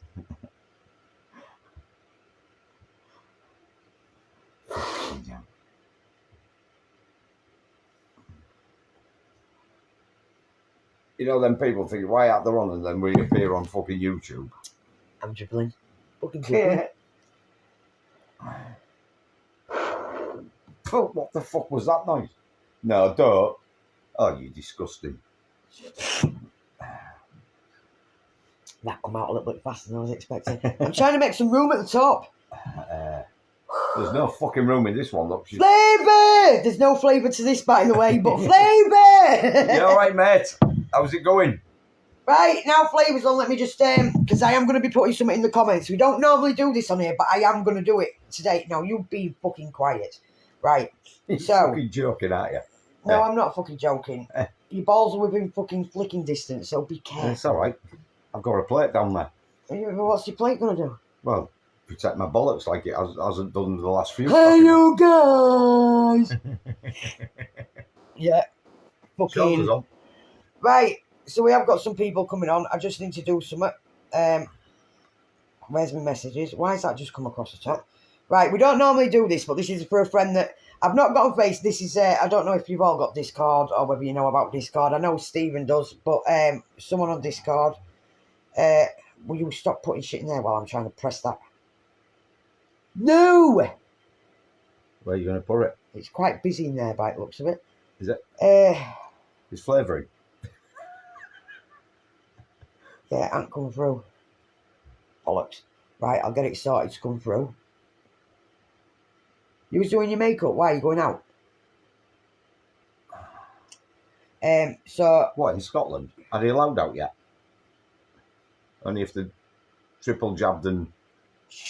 You know, then people think, why aren't they on? And then we appear on fucking YouTube. I'm dribbling. Fucking dribbling. Oh, what the fuck was that noise? No, don't. Oh, you disgusting. That come out a little bit faster than I was expecting. I'm trying to make some room at the top. There's no fucking room in this one, look. Flavour! There's no flavour to this, by the way, but flavour! You alright, mate? How's it going? Right, now flavours on. Let me just, because I am going to be putting something in the comments. We don't normally do this on here, but I am going to do it today. Now, you be fucking quiet. Right, You're so... fucking joking, aren't you? No, I'm not fucking joking. Your balls are within fucking flicking distance, so be careful. It's alright. I've got a plate down there. What's your plate going to do? Well, protect my bollocks like it hasn't done the last few. Hey, you guys! Yeah. Fucking... On. Right, so we have got some people coming on. I just need to do something. Where's my messages? Why has that just come across the top? Right, we don't normally do this, but this is for a friend that I've not got on face. This is, I don't know if you've all got Discord or whether you know about Discord. I know Stephen does, but someone on Discord, will you stop putting shit in there while I'm trying to press that? No! Where are you going to put it? It's quite busy in there by the looks of it. Is it? It's flavouring. Yeah, it ain't come through. Bollocks. Right, I'll get it sorted to come through. You was doing your makeup. Why are you going out? So What, in Scotland? Are they allowed out yet? Only if they're triple jabbed and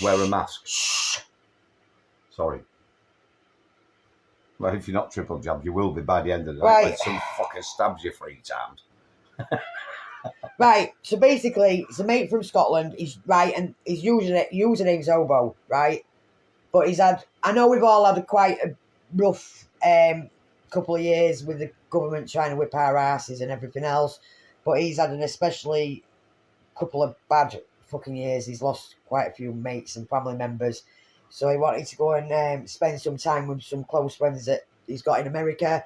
wear a mask. Sorry. Well, if you're not triple jabbed, you will be by the end of the night when some fucker stabs you 3 times. Right, so basically, it's a mate from Scotland. He's right, and his username's Obo, right? But he's had. I know we've all had quite a rough couple of years with the government trying to whip our asses and everything else. But he's had an especially couple of bad fucking years. He's lost quite a few mates and family members. So he wanted to go and spend some time with some close friends that he's got in America.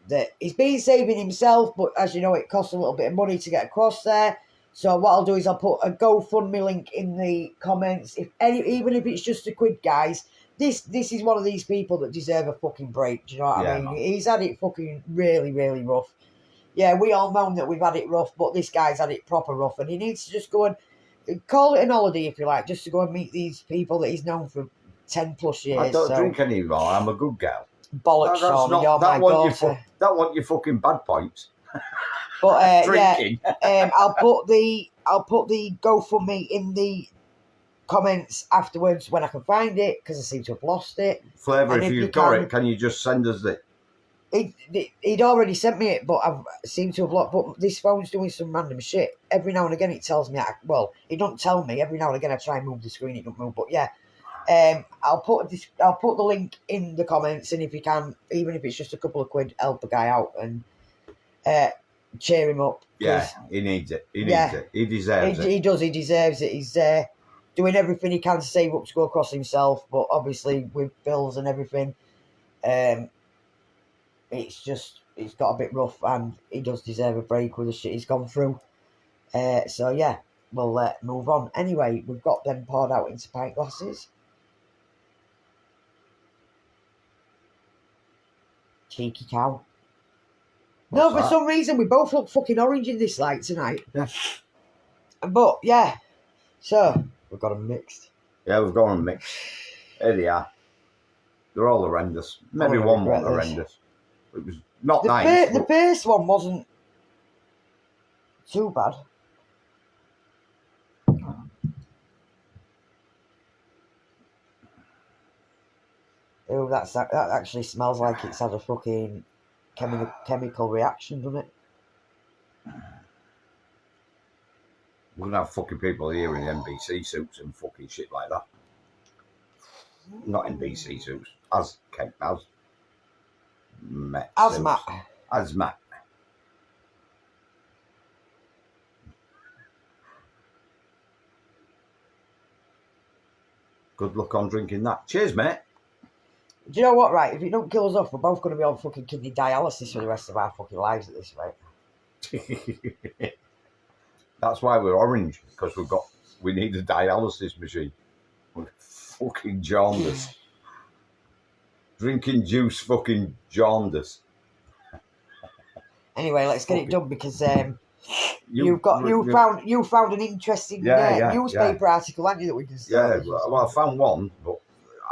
That he's been saving himself, but as you know, it costs a little bit of money to get across there. So what I'll do is I'll put a GoFundMe link in the comments. Even if it's just £1, guys, this is one of these people that deserve a fucking break. Do you know what I mean? Man. He's had it fucking really, really rough. Yeah, we all know that we've had it rough, but this guy's had it proper rough, and he needs to just go and call it an holiday, if you like, just to go and meet these people that he's known for 10 plus years. I don't drink anymore. I'm a good girl. Bollocks, Sean. You're my daughter. That want your fucking bad points. But drinking. Yeah, I'll put the GoFundMe in the comments afterwards when I can find it, because I seem to have lost it. Flavour, if you've got it, can you just send us it? He'd already sent me it, but I've seemed to have lost. But this phone's doing some random shit. Every now and again, it tells me. It don't tell me. Every now and again, I try and move the screen, it don't move. But yeah, I'll put the link in the comments, and if you can, even if it's just a couple of quid, help a guy out and cheer him up. Yeah, he needs it. He needs it. He deserves it. He does. He deserves it. He's doing everything he can to save up to go across himself, but obviously with bills and everything, it's got a bit rough, and he does deserve a break with the shit he's gone through. So yeah, we'll move on. Anyway, we've got them poured out into pint glasses. Cheeky cow. For some reason we both look fucking orange in this light tonight. Yeah. But yeah, so we've got them mixed. Yeah, we've got them mixed. There they are. They're all horrendous. Maybe one was horrendous. It was not nice. The first one wasn't too bad. Oh, that actually smells like it's had a fucking chemical reaction, doesn't it? We're going to have fucking people here in NBC suits and fucking shit like that. Not NBC suits. Hazmat. Good luck on drinking that. Cheers, mate. Do you know what, right? If it don't kill us off, we're both going to be on fucking kidney dialysis for the rest of our fucking lives at this rate. That's why we're orange, because we need a dialysis machine. We're fucking jaundice. Drinking juice, fucking jaundice. Anyway, let's get it done, because you found an interesting newspaper article, haven't you, that we can start? Yeah, well, I found one, but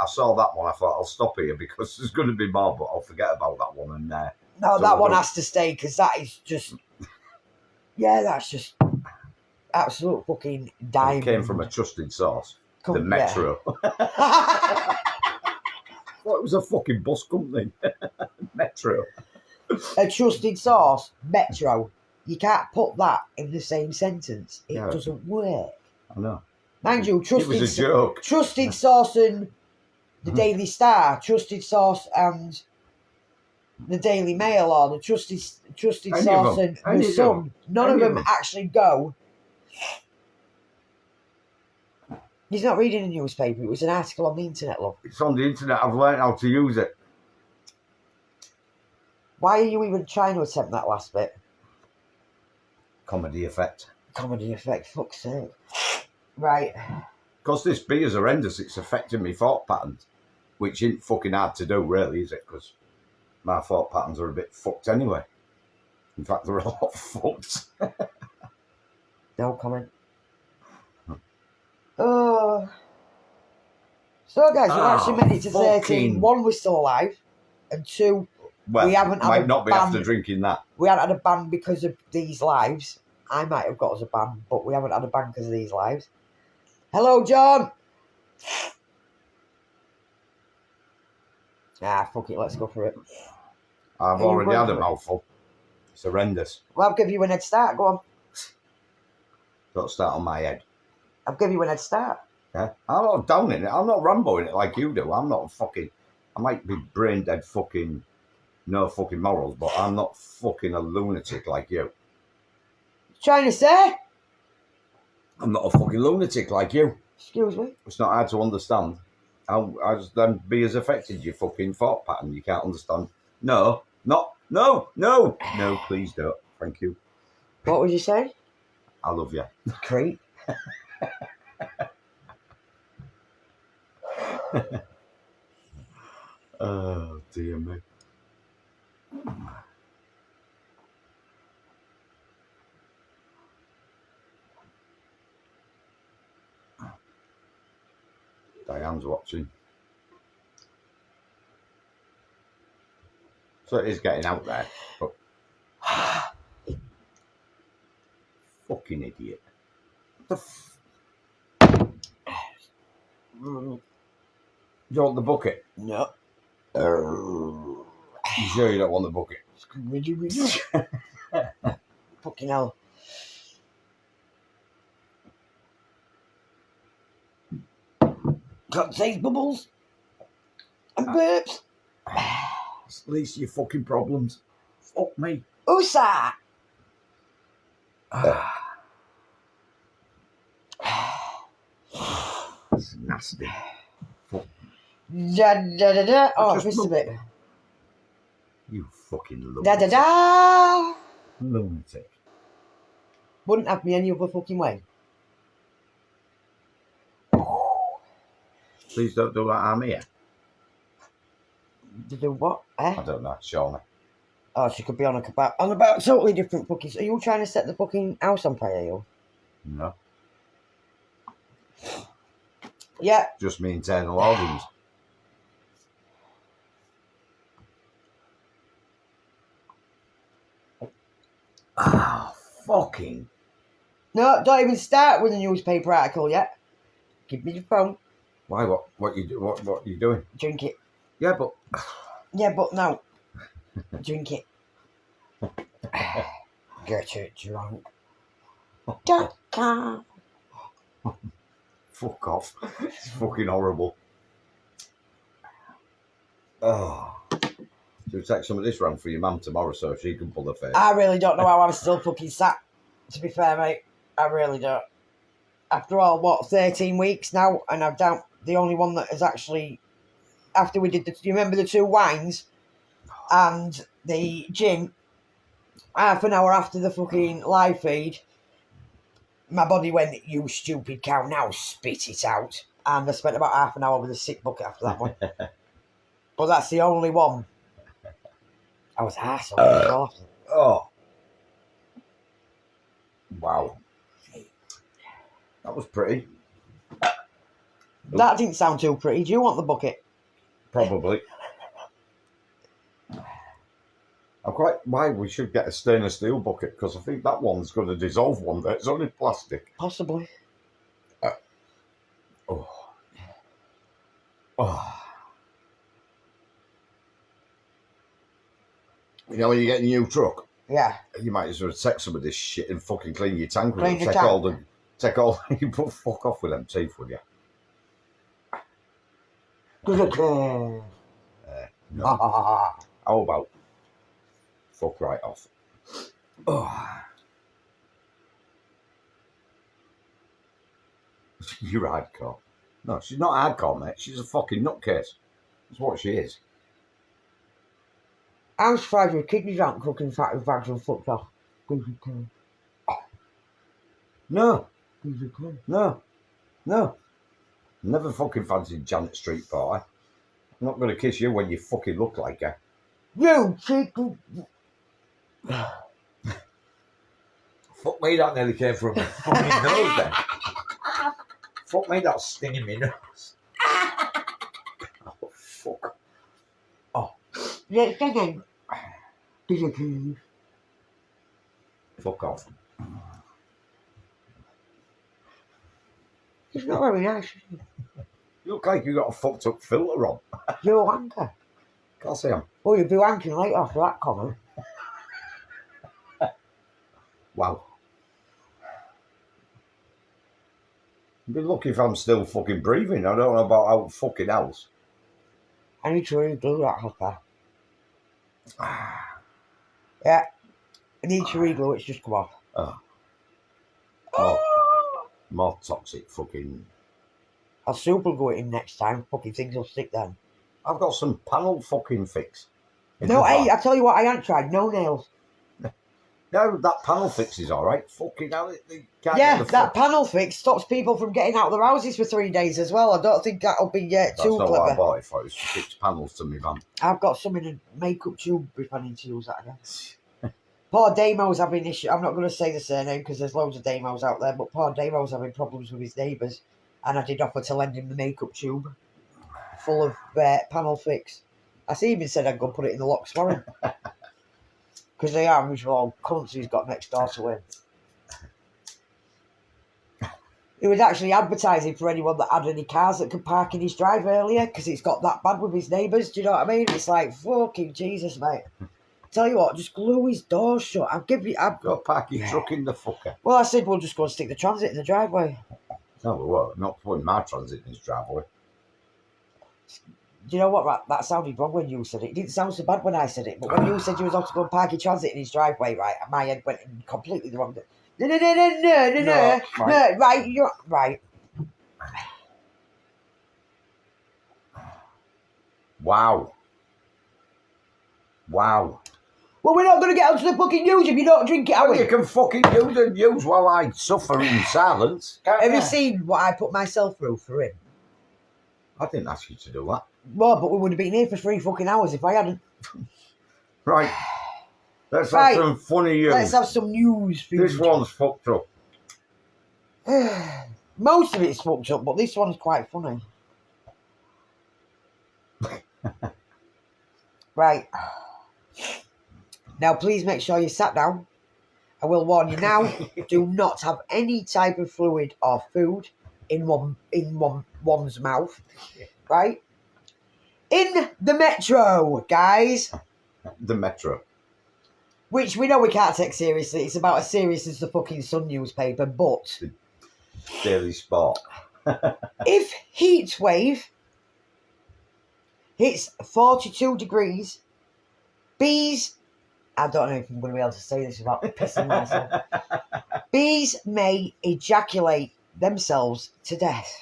I saw that one. I thought I'll stop here because there's going to be more, but I'll forget about that one. And no, so that one has to stay, because that is just, that's just absolute fucking diamond. It came from a trusted source, the Metro. Well, it was a fucking bus company, Metro. A trusted source, Metro. You can't put that in the same sentence. It doesn't work. I know. Mind you, trusted. It was a joke. Trusted source and the Daily Star, trusted source and the Daily Mail, or the trusted source and the Sun. None of them actually go He's not reading a newspaper. It was an article on the internet, love. It's on the internet. I've learned how to use it. Why are you even trying to attempt that last bit? Comedy effect. Comedy effect, fuck's sake. Right. Because this bee is horrendous. It's affecting my thought patterns, which isn't fucking hard to do, really, is it? Because my thought patterns are a bit fucked anyway. In fact, they're a lot fucked. No comment. Oh. So, guys, we've actually made it to 13. One, we're still alive. And two, well, we haven't had might a not be ban. after drinking that. We haven't had a ban because of these lives. I might have got us a ban, but we haven't had a ban because of these lives. Hello, John. Fuck it, let's go for it. I've already had a mouthful. It's horrendous. Well, I'll give you an head start. Go on. Don't start on my head. I'll give you an head start. Yeah? I'm not downing it. I'm not Ramboing it like you do. I'm not fucking... I might be brain dead fucking... No fucking morals, but I'm not fucking a lunatic like you. Trying to say? I'm not a fucking lunatic like you. Excuse me? It's not hard to understand. How then be as affected your fucking thought pattern. You can't understand. No, please don't. Thank you. What would you say? I love you. Creep. Oh, dear me. Diane's watching. So it is getting out there, but fucking idiot. What the you want the bucket? No. You sure you don't want the bucket? Fucking hell. Can't taste bubbles and burps. At least your fucking problems. Fuck me. USA! It's nasty. Fuck. Da. Oh, just a bit. You fucking lunatic. Da. Lunatic. Wouldn't have me any other fucking way. Please don't do that, I'm here. To do what? I don't know, Shauna. Oh, she could be on about totally different fucking... Are you trying to set the fucking house on fire, you? No. Yeah. Just me internal organs. Ah, fucking. No, don't even start with a newspaper article yet. Give me your phone. Why? What you do? What you doing? Drink it. Yeah, but. Yeah, but no. Drink it. Get it drunk. .com. Fuck off. It's fucking horrible. Oh. Should we take some of this round for your mum tomorrow so she can pull her face? I really don't know how I'm still fucking sat. To be fair, mate. I really don't. After all, 13 weeks now, and I've down the only one that has actually... After we did do you remember the 2 wines and the gin? Half an hour after the fucking live feed, my body went, you stupid cow, now spit it out. And I spent about half an hour with a sick bucket after that one. But that's the only one. I was arsehole. Oh. Wow. That was pretty. That didn't sound too pretty. Do you want the bucket? Probably. I'm quite... Why we should get a stainless steel bucket, because I think that one's going to dissolve one day. It's only plastic. Possibly. Oh. You know when you get a new truck? Yeah. You might as well take some of this shit and fucking clean your tank with Clean it. your Take all you put fuck off with them teeth, will you? No. How about fuck right off? Oh. You're hardcore. No, she's not hardcore, mate. She's a fucking nutcase. That's what she is. I'm surprised your kidneys aren't cooking fat with bags and fucked off. No. No. Never fucking fancied Janet Street Boy. I'm not going to kiss you when you fucking look like her. You chicken. Fuck me, that nearly came from my fucking nose then. Fuck me, that's stinging me nose. Oh, fuck. Oh. Yeah, it's singing. Please. Fuck off. It's not very nice. You look like you got a fucked up filter on. You're a wanker. Can't see him. Oh, you'll be wanking late after that comment. Wow. I'd be lucky if I'm still fucking breathing. I don't know about out fucking else. I need to reglue that hooker. Yeah. I need to reglue, it's just come off. More toxic fucking... I'll super glue it in next time. Fucking things will stick then. I've got some panel fucking fix. No, hey, I tell you what, I ain't tried. No nails. No, that panel fix is alright. Fucking hell, they can't Yeah, get the that panel fix stops people from getting out of their houses for 3 days as well. I don't think that'll be too That's not clever. what I bought it for. It's to fix panels to me van. I've got some in a makeup tube if I need to use that again. Poor Damo's having issues. I'm not going to say the surname because there's loads of Damos out there, but poor Damo's having problems with his neighbours. And I did offer to lend him the makeup tube full of panel fix. I even said I'd go put it in the locks for him. Because they are miserable old cunts he's got next door to him. He was actually advertising for anyone that had any cars that could park in his drive earlier because it's got that bad with his neighbours. Do you know what I mean? It's like, fucking Jesus, mate. Tell you what, just glue his doors shut. Go park your truck in the fucker. Well, I said we'll just go and stick the transit in the driveway. No, we won't. Not putting my transit in his driveway. Do you know what? That sounded wrong when you said it. It didn't sound so bad when I said it, but when you said you was off to go and park your transit in his driveway, right? My head went in completely the wrong. No. Right, you're right. Wow. Well, we're not going to get onto the fucking news if you don't drink it, are we? You can fucking use the news while I suffer in silence. Have you seen what I put myself through for him? I didn't ask you to do that. Well, but we would have been here for 3 fucking hours if I hadn't. Right. Let's have some funny news. Let's have some news. This one's fucked up. Most of it's fucked up, but this one's quite funny. Right. Now, please make sure you sat down. I will warn you now, do not have any type of fluid or food in one's mouth. Right? In the metro, guys. The metro. Which we know we can't take seriously. It's about as serious as the fucking Sun newspaper, but... The Daily Sport. If heat wave hits 42 degrees, bees... I don't know if I'm going to be able to say this without pissing myself. Bees may ejaculate themselves to death.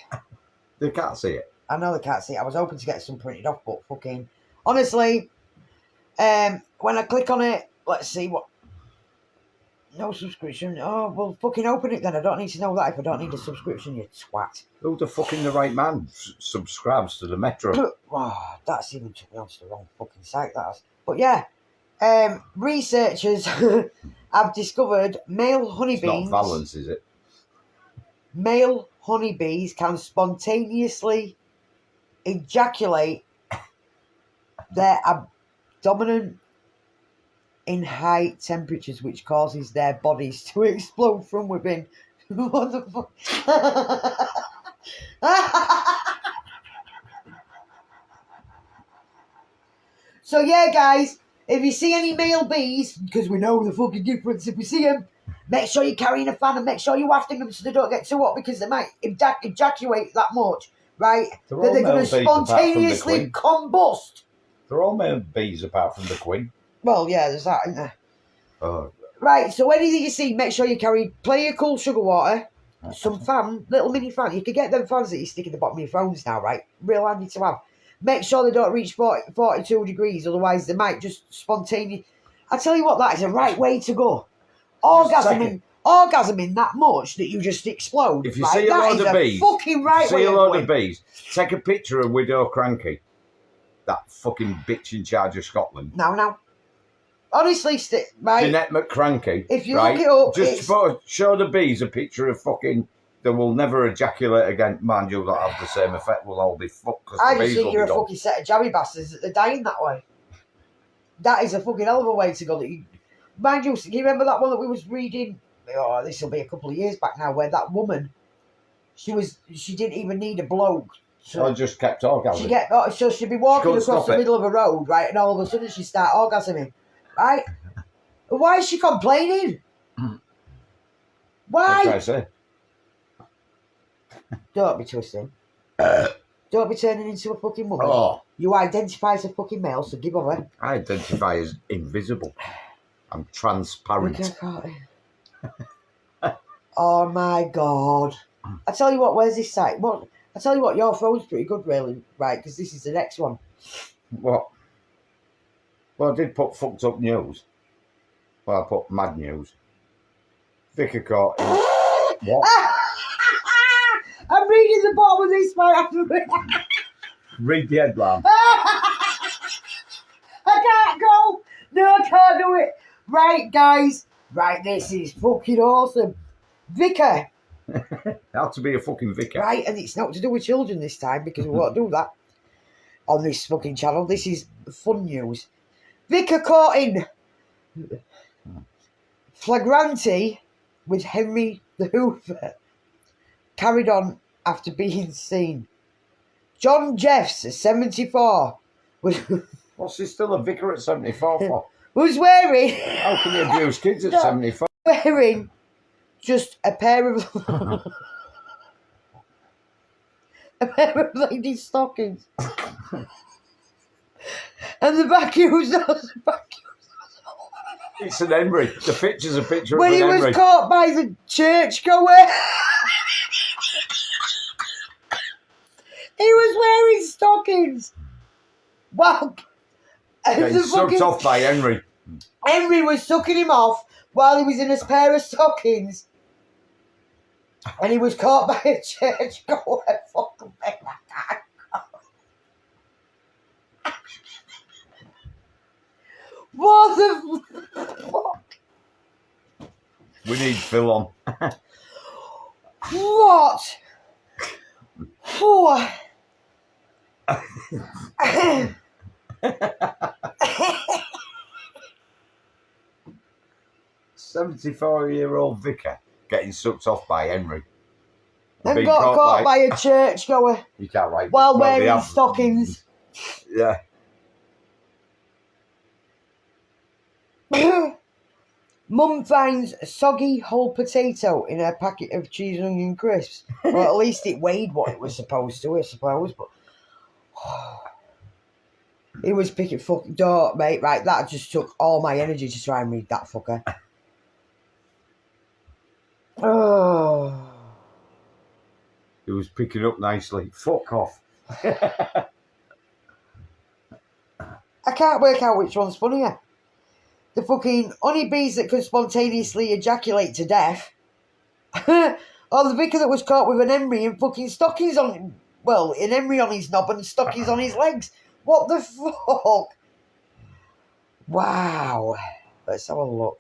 They can't see it. I know they can't see it. I was hoping to get some printed off, but fucking... Honestly, when I click on it, let's see what... No subscription. Oh, well, fucking open it then. I don't need to know that if I don't need a subscription, you twat. Who the fucking the right man subscribes to the metro? Oh, that's even took me onto the wrong fucking site, that has. But yeah, researchers have discovered male honeybees... It's not Valence, is it? Male honeybees can spontaneously ejaculate their abdomen in high temperatures, which causes their bodies to explode from within. What the fuck? So yeah, guys, if you see any male bees, because we know the fucking difference if we see them, make sure you're carrying a fan and make sure you're wafting them so they don't get too hot, because they might ejaculate that much, right? That they're going to spontaneously combust. They're all male bees apart from the queen. Well, yeah, there's that, isn't there? Oh. Right, so anything you see, make sure you carry plenty of cool sugar water, some little mini fan. You can get them fans that you stick in the bottom of your phones now, right? Real handy to have. Make sure they don't reach 42 degrees, otherwise they might just spontaneously. I tell you what, that is a right way to go. Orgasming that much that you just explode. If you right? see a load of bees, fucking right way. See a load of bees. Take a picture of Widow Cranky, that fucking bitch in charge of Scotland. Now. Honestly, right? Jeanette McCranky. If you look it up, just show the bees a picture of fucking. They will never ejaculate again. Mind you, that'll have the same effect. We'll all be fucked. I just think you're a fucking set of jammy bastards that they're dying that way. That is a fucking hell of a way to go. Mind you, can you remember that one that we was reading? Oh, this will be a couple of years back now, where that woman, she didn't even need a bloke. So I just kept orgasming. So she'd be walking across the middle of a road, right, and all of a sudden she'd start orgasming, right? Why is she complaining? Why? What I say? Don't be twisting. Don't be turning into a fucking woman. Oh. You identify as a fucking male, so give over. I identify as invisible. I'm transparent. Oh my God. I tell you what, where's this site? I tell you what, your phone's pretty good, really, right? Because this is the next one. What? Well, I did put fucked up news. Well, I put mad news. Vicar caught in... What? I'm reading the bottom of this, mate. Read the headline. I can't go. No, I can't do it. Right, guys. Right, this is fucking awesome. Vicar. How to be a fucking vicar. Right, and it's not to do with children this time because we won't do that on this fucking channel. This is fun news. Vicar caught in flagrante with Henry the Hoover. Carried on after being seen. John Jeffs, 74, What's he still a vicar at 74 for? was wearing... How can you abuse kids at 74? Wearing just a pair of... a pair of ladies' stockings. And the vacuum was... It's an Henry. The picture's a picture when of an he Henry. was caught by the churchgoer... He was wearing stockings. Wow. Getting sucked off by Henry. Henry was sucking him off while he was in his pair of stockings. And he was caught by a churchgoer. Fucking what the fuck? We need Phil on. What? Oh. 74-year-old vicar getting sucked off by Henry. And got caught by a churchgoer. You can't write. While wearing stockings. Yeah. Mum finds a soggy whole potato in her packet of cheese and onion crisps. Well, at least it weighed what it was supposed to, I suppose. But it was picking fucking door, mate. Right, that just took all my energy to try and read that fucker. Oh. It was picking up nicely. Fuck off. I can't work out which one's funnier. The fucking honeybees that can spontaneously ejaculate to death. Or the vicar that was caught with an Henry and fucking stockings on... Well, an Henry on his knob and stockings on his legs. What the fuck? Wow. Let's have a look.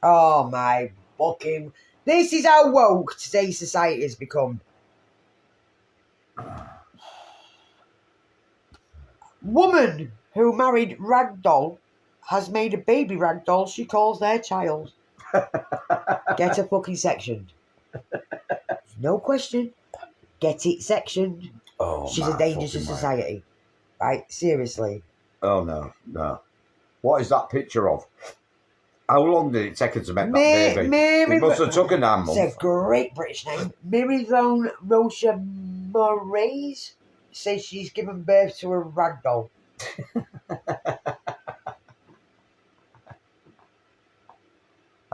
Oh my fucking... This is how woke today's society has become. Woman who married Ragdoll has made a baby ragdoll she calls their child. Get her fucking sectioned. No question. Get it sectioned. Oh, she's a danger to society. Right? Seriously. Oh, no. What is that picture of? How long did it take her to make that baby? It must have took her 9 months. It's a great British name. Mirizone Rocha Moraes says she's given birth to a ragdoll.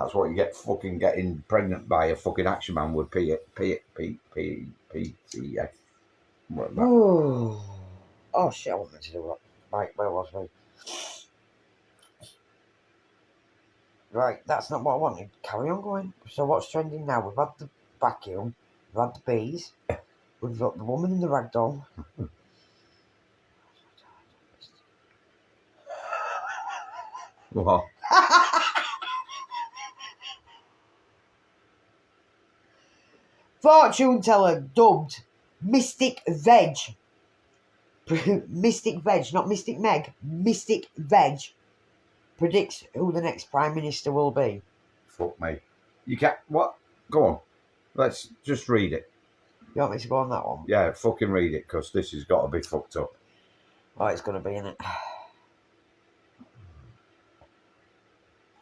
That's what you get fucking getting pregnant by a fucking action man with PTSD. Oh shit, I wasn't meant to do that. Right, where was we? Right, that's not what I wanted. Carry on going. So what's trending now? We've had the vacuum, we've had the bees, we've got the woman in the ragdoll. What? Fortune teller dubbed Mystic Veg. Mystic Veg, not Mystic Meg. Mystic Veg predicts who the next Prime Minister will be. Fuck me. You can't. What? Go on. Let's just read it. You want me to go on that one? Yeah, fucking read it, because this has got to be fucked up. Oh, it's going to be in it.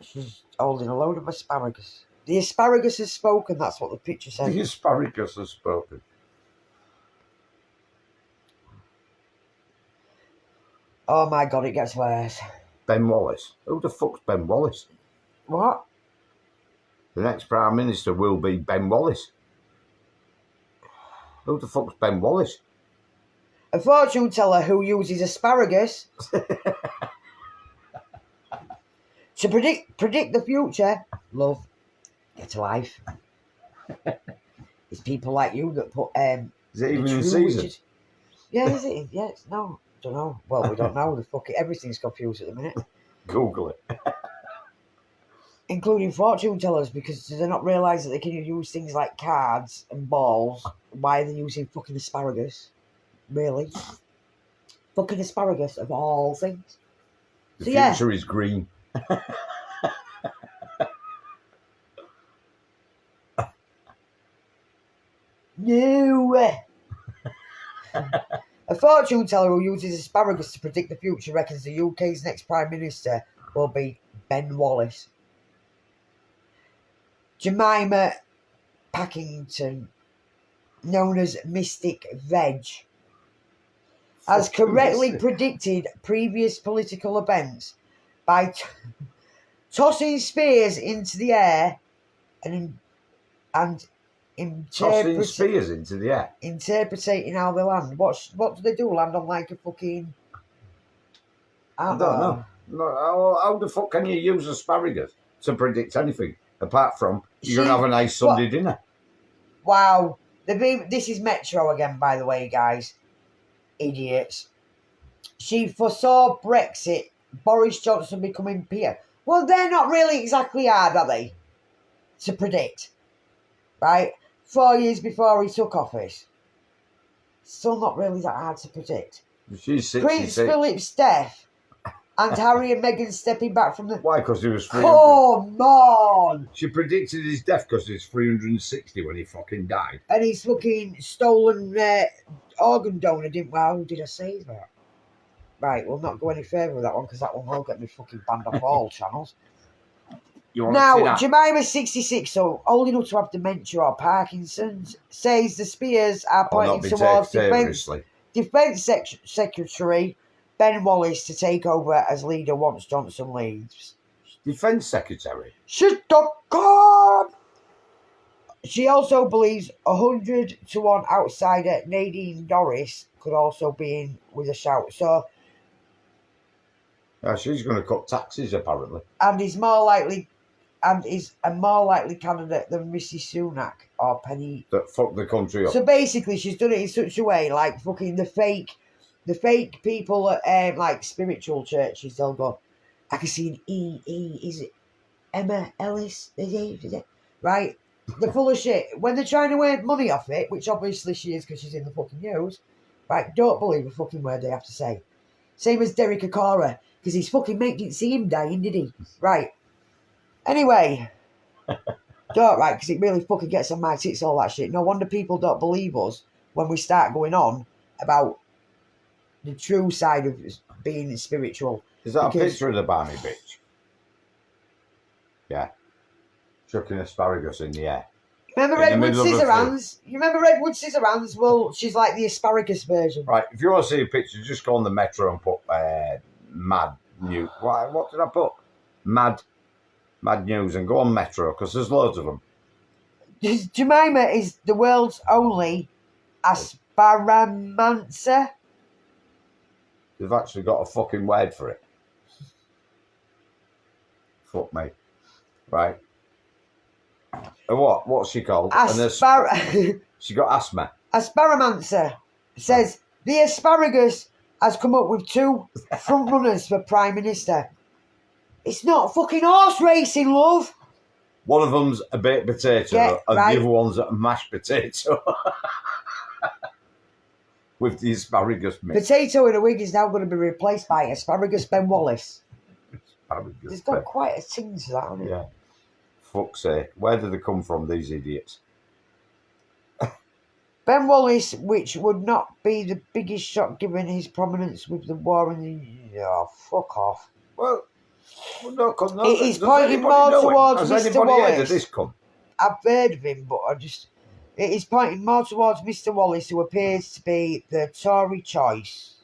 She's holding a load of asparagus. The asparagus has spoken, that's what the picture says. The asparagus has spoken. Oh my god, it gets worse. Ben Wallace. Who the fuck's Ben Wallace? What? The next Prime Minister will be Ben Wallace. Who the fuck's Ben Wallace? A fortune teller who uses asparagus to predict the future. Love, get a life. It's people like you that put Is it even in season? Yeah, is it? Yeah, no, don't know. Well, we don't know. The fuck it, everything's confused at the minute. Google it. Including fortune tellers, because they're not realise that they can use things like cards and balls. Why are they using fucking asparagus? Really? Fucking asparagus of all things. The So, yeah. future is green. No. A fortune teller who uses asparagus to predict the future reckons the UK's next Prime Minister will be Ben Wallace. Jemima Packington, known as Mystic Veg, has correctly predicted previous political events by tossing spears into the air and Tossing spears into the air? Interpreting how they land. What do they do? Land on like a fucking... I don't know. No, how the fuck can you use asparagus to predict anything? Apart from you're going to have a nice Sunday dinner. Wow. This is Metro again, by the way, guys. Idiots. She foresaw Brexit, Boris Johnson becoming peer. Well, they're not really exactly hard, are they? To predict. Right? 4 years before he took office. Still not really that hard to predict. She's 66. Prince Philip's death and Harry and Meghan stepping back from the... Why? Because he was 300. Come on! She predicted his death because he was 360 when he fucking died. And he's fucking stolen organ donor, didn't... Well, who did I say that? Right, we'll not go any further with that one because that one will get me fucking banned off all channels. Now, Jemima's 66, so old enough to have dementia or Parkinson's, says the spears are pointing towards Defence Secretary Ben Wallace to take over as leader once Johnson leaves. Defence Secretary? Shut up! She also believes 100 to 1 outsider Nadine Dorries could also be in with a shout. So, she's going to cut taxes, apparently. And is a more likely candidate than Mrs. Sunak or Penny. That fucked the country up. So basically, she's done it in such a way, like fucking the fake people at like spiritual churches. They'll go, I can see an E. Is it Emma Ellis? Is it right? They're full of shit. When they're trying to earn money off it, which obviously she is because she's in the fucking news. Right? Don't believe a fucking word they have to say. Same as Derek Akora, because his fucking mate didn't see him dying, did he? Right. Anyway, don't, right, because it really fucking gets on my tits, all that shit. No wonder people don't believe us when we start going on about the true side of being spiritual. Is that a picture of the Barney bitch? Yeah. Chucking asparagus in the air. Remember Redwood Scissorhands? You remember Redwood Scissorhands? Well, she's like the asparagus version. Right, if you want to see a picture, just go on the Metro and put Mad New. What did I put? Mad Mad news, and go on Metro, because there's loads of them. Jemima is the world's only asparamancer. They've actually got a fucking word for it. Fuck me. Right. What? What's she called? She got asthma. Asparamancer says the asparagus has come up with 2 front runners for Prime Minister. It's not fucking horse racing, love. One of them's a baked potato, and the other one's a mashed potato. With the asparagus mix. Potato in a wig is now going to be replaced by Asparagus Ben Wallace. Asparagus. He's got quite a ting to that, hasn't it? Yeah. Fuck's sake. Where did they come from, these idiots? Ben Wallace, which would not be the biggest shock given his prominence with the war in the... Oh, fuck off. Well no, it is pointing more towards Mr. Wallace. Heard of this cunt? I've heard of him, but it is pointing more towards Mr. Wallace, who appears to be the Tory choice.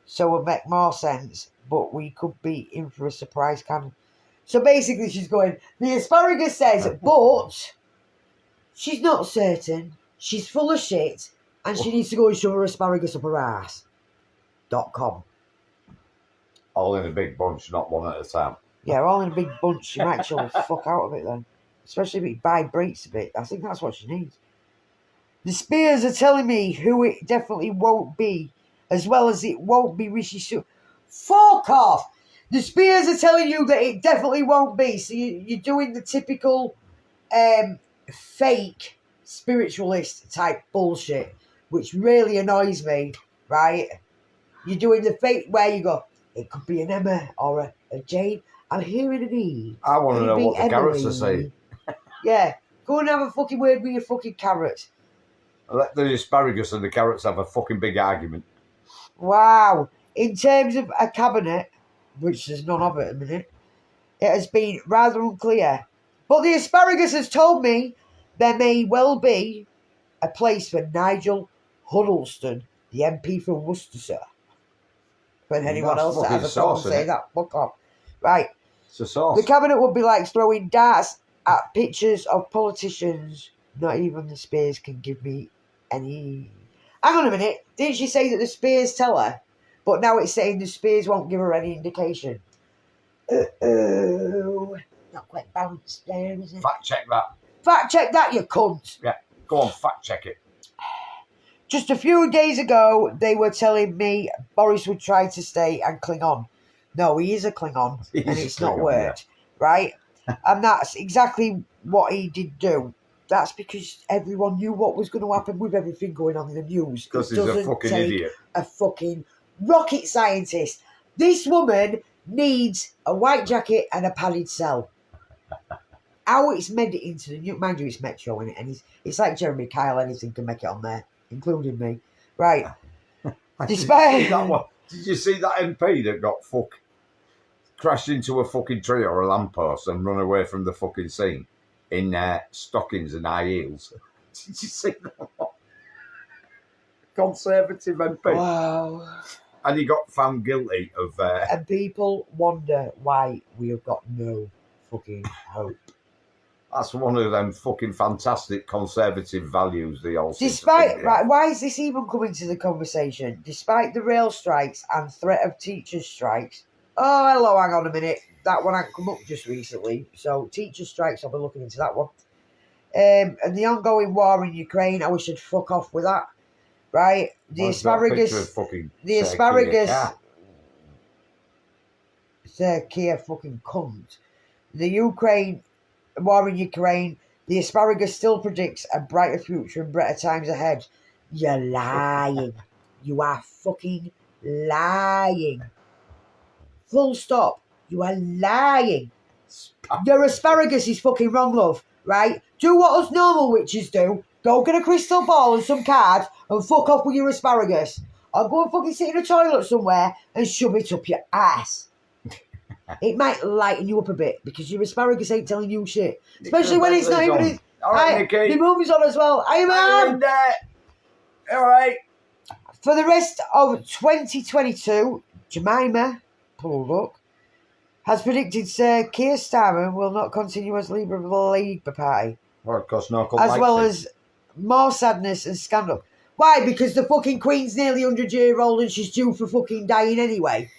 So it would make more sense, but we could be in for a surprise can. So basically she's going, the asparagus says, but she's not certain, she's full of shit, and she needs to go and shove her asparagus up her ass. .com. All in a big bunch, not one at a time. Yeah, all in a big bunch. She might chill the fuck out of it then. Especially if it vibrates a bit. I think that's what she needs. The Spears are telling me who it definitely won't be, as well as it won't be Rishi Sunak. Fuck off! The Spears are telling you that it definitely won't be. So you're doing the typical fake spiritualist type bullshit, which really annoys me, right? You're doing the fake where you go, it could be an Emma or a Jane. I'm hearing an E. I want to know what the carrots are saying. Yeah, go and have a fucking word with your fucking carrots. Let the asparagus and the carrots have a fucking big argument. Wow. In terms of a cabinet, which there's none of it at the minute, it has been rather unclear. But the asparagus has told me there may well be a place for Nigel Huddleston, the MP from Worcestershire. When anyone else that has a problem say that, fuck off. Right. It's a sauce. The cabinet would be like throwing darts at pictures of politicians. Not even the Spears can give me any... Hang on a minute. Didn't she say that the Spears tell her? But now it's saying the Spears won't give her any indication. Uh-oh. Not quite balanced there, is it? Fact check that. Fact check that, you cunt. Yeah, go on, fact check it. Just a few days ago, they were telling me Boris would try to stay and cling on. No, he is a Klingon, and it's not worked, right? And that's exactly what he did do. That's because everyone knew what was going to happen with everything going on in the news. Because he's a fucking idiot. A fucking rocket scientist. This woman needs a white jacket and a padded cell. How it's made it into the new... Mind you, it's Metro in it, and it's like Jeremy Kyle, anything can make it on there, including me. Right. Despite... Did you see that MP that got crashed into a fucking tree or a lamppost and run away from the fucking scene in stockings and high heels? Did you see that? Conservative MP. Wow. And he got found guilty of... And people wonder why we have got no fucking hope. That's one of them fucking fantastic conservative values they all seem to think, right, why is this even coming to the conversation? Despite the rail strikes and threat of teachers' strikes... Oh, hello, hang on a minute. That one hadn't come up just recently. So, teachers' strikes, I'll be looking into that one. And the ongoing war in Ukraine, I wish I'd fuck off with that. Right? The asparagus... The asparagus... It's a Kia fucking cunt. The Ukraine... War in Ukraine, the asparagus still predicts a brighter future and better times ahead. You're lying. You are fucking lying. Full stop. You are lying. Your asparagus is fucking wrong, love. Right? Do what us normal witches do. Go get a crystal ball and some cards and fuck off with your asparagus. Or go and fucking sit in a toilet somewhere and shove it up your ass. It might lighten you up a bit because your asparagus ain't telling you shit. Especially when it's not even... All right, Nicky. The movie's on as well. Hey, man! All right. For the rest of 2022, Jemima, pull up, has predicted Sir Keir Starmer will not continue as leader of the Labour Party. Well, of course, no. As well as more sadness and scandal. Why? Because the fucking Queen's nearly 100-year-old and she's due for fucking dying anyway.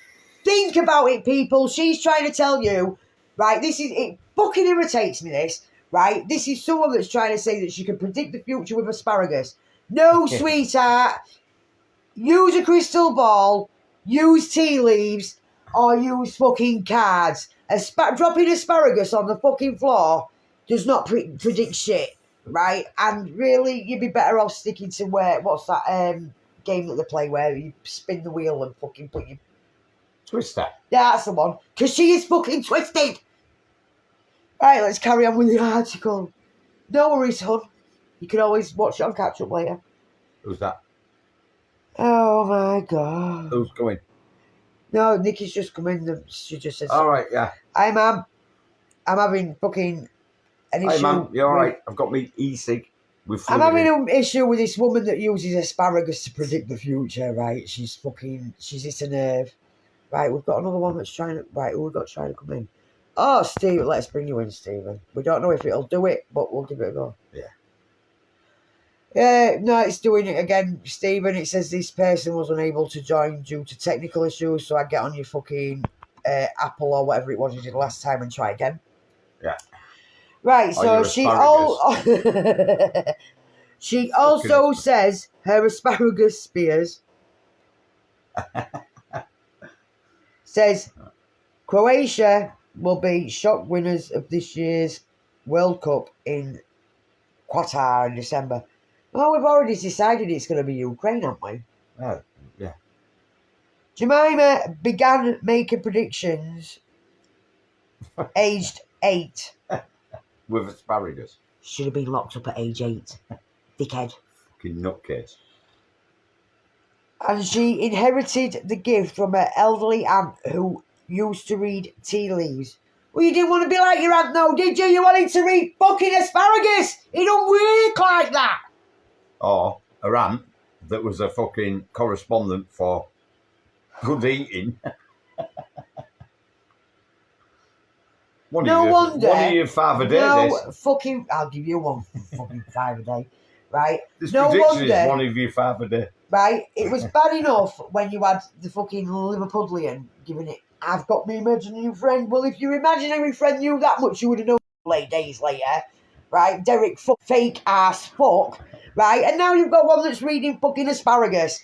Think about it, people. She's trying to tell you, right, it fucking irritates me, this, right? This is someone that's trying to say that she can predict the future with asparagus. No, sweetheart. Use a crystal ball, use tea leaves, or use fucking cards. Dropping asparagus on the fucking floor does not predict shit. Right, and really, you'd be better off sticking to what's that game that they play where you spin the wheel and fucking put your Twister. Yeah, that's the one. Because she is fucking twisted. Right, let's carry on with the article. No worries, hon. You can always watch it on catch up later. Who's that? Oh my god. Who's going? No, Nikki's just come in. She just says, all right, yeah. Hi, ma'am. I'm having fucking an issue. Hey, man, you all right? I've got me e-cig with I'm having an issue with this woman that uses asparagus to predict the future, right? She's hit a nerve. Right, we've got another one that's trying to... Right, who we've got trying to come in? Oh, Steve, let's bring you in, Stephen. We don't know if it'll do it, but we'll give it a go. Yeah, no, it's doing it again, Stephen. It says this person was unable to join due to technical issues, so I get on your fucking Apple or whatever it was you did last time and try again. Yeah. Right, so she also says her asparagus spears says Croatia will be shock winners of this year's World Cup in Qatar in December. Well, we've already decided it's going to be Ukraine, haven't we? Oh, yeah. Jemima began making predictions aged 8. With asparagus. Should have been locked up at age 8. Dickhead. Fucking nutcase. And she inherited the gift from her elderly aunt who used to read tea leaves. Well, you didn't want to be like your aunt, though, did you? You wanted to read fucking asparagus. It don't work like that. Or her aunt that was a fucking correspondent for good eating. One of your five a day. No fucking... I'll give you one fucking 5 a day. Right? This no prediction wonder, is one of you 5 a day. Right? It was bad enough when you had the fucking Liverpudlian giving it, I've got me imaginary friend. Well, if your imaginary friend knew that much, you would have known days later. Right? Derek fake ass fuck. Right? And now you've got one that's reading fucking asparagus.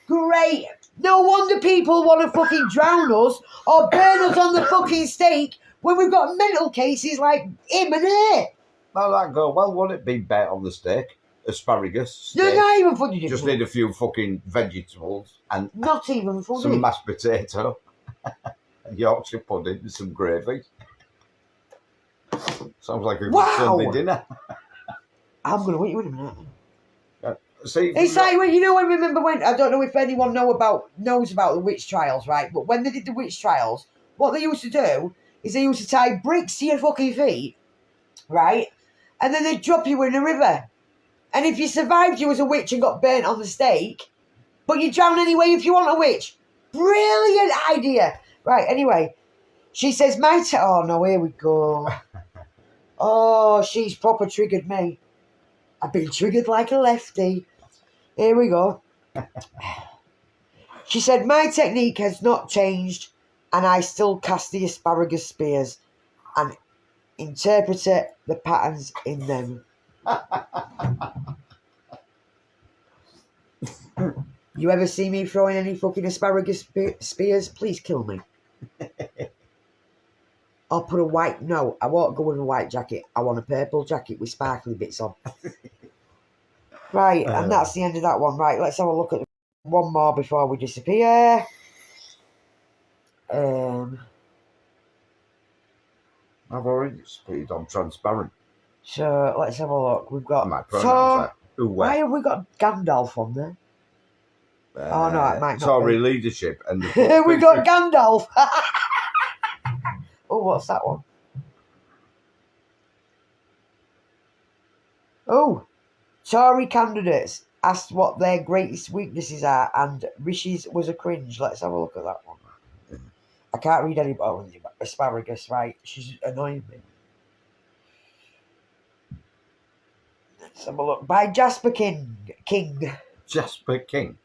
Great. No wonder people want to fucking drown us or burn us on the fucking stake when we've got mental cases like him and her. Well, that go, well, would it be bet on the steak? Asparagus steak. They're not even funny. Just need a few fucking vegetables and not even funny. Some mashed potato, Yorkshire pudding and some gravy. Sounds like a good Sunday dinner. I'm going to eat you in a minute. See, it's like when remember when I don't know if anyone knows about the witch trials, right? But when they did the witch trials, what they used to do is they used to tie bricks to your fucking feet, right? And then they'd drop you in a river. And if you survived, you was a witch and got burnt on the stake, but you drown anyway if you want a witch. Brilliant idea. Right, anyway, she says, oh no, here we go. Oh, she's proper triggered me. I've been triggered like a lefty. Here we go. She said, my technique has not changed and I still cast the asparagus spears and interpret the patterns in them. You ever see me throwing any fucking asparagus spears? Please kill me. I'll put a white... No, I won't go with a white jacket. I want a purple jacket with sparkly bits on. Right, and that's the end of that one. Right, let's have a look at one more before we disappear. I've already speed on transparent. So, let's have a look. We've got... Why have we got Gandalf on there? Oh, no, it might not Tory be. leadership. And we got Gandalf. Oh, what's that one? Oh, Tory candidates asked what their greatest weaknesses are, and Rishi's was a cringe. Let's have a look at that one. I can't read any. Oh, asparagus, right? She's annoying me. Let's have a look. By Jasper King. Jasper King.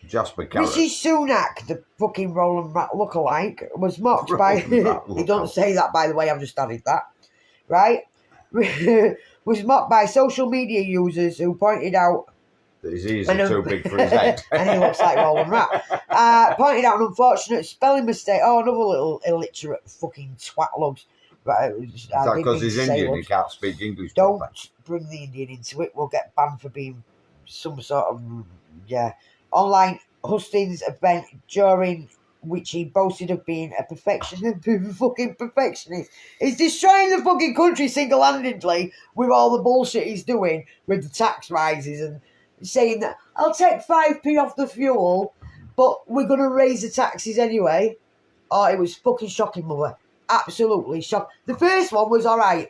Jasper Carrot. Rishi Sunak, the fucking Roland Rat lookalike, was mocked by... He don't say that, by the way, I've just added that. Right? Was mocked by social media users who pointed out... That his ears are too big for his head. And he looks like Roland Rat. Pointed out an unfortunate spelling mistake. Oh, another little illiterate fucking twat lugs. Right, Is that because he's Indian, he can't speak English? Don't properly? bring the Indian into it. We'll get banned for being some sort of... Yeah. Online hustings event during which he boasted of being a fucking perfectionist. He's destroying the fucking country single-handedly with all the bullshit he's doing with the tax rises and saying that I'll take 5p off the fuel, but we're going to raise the taxes anyway. Oh, it was fucking shocking, mother. Absolutely shocking. The first one was all right,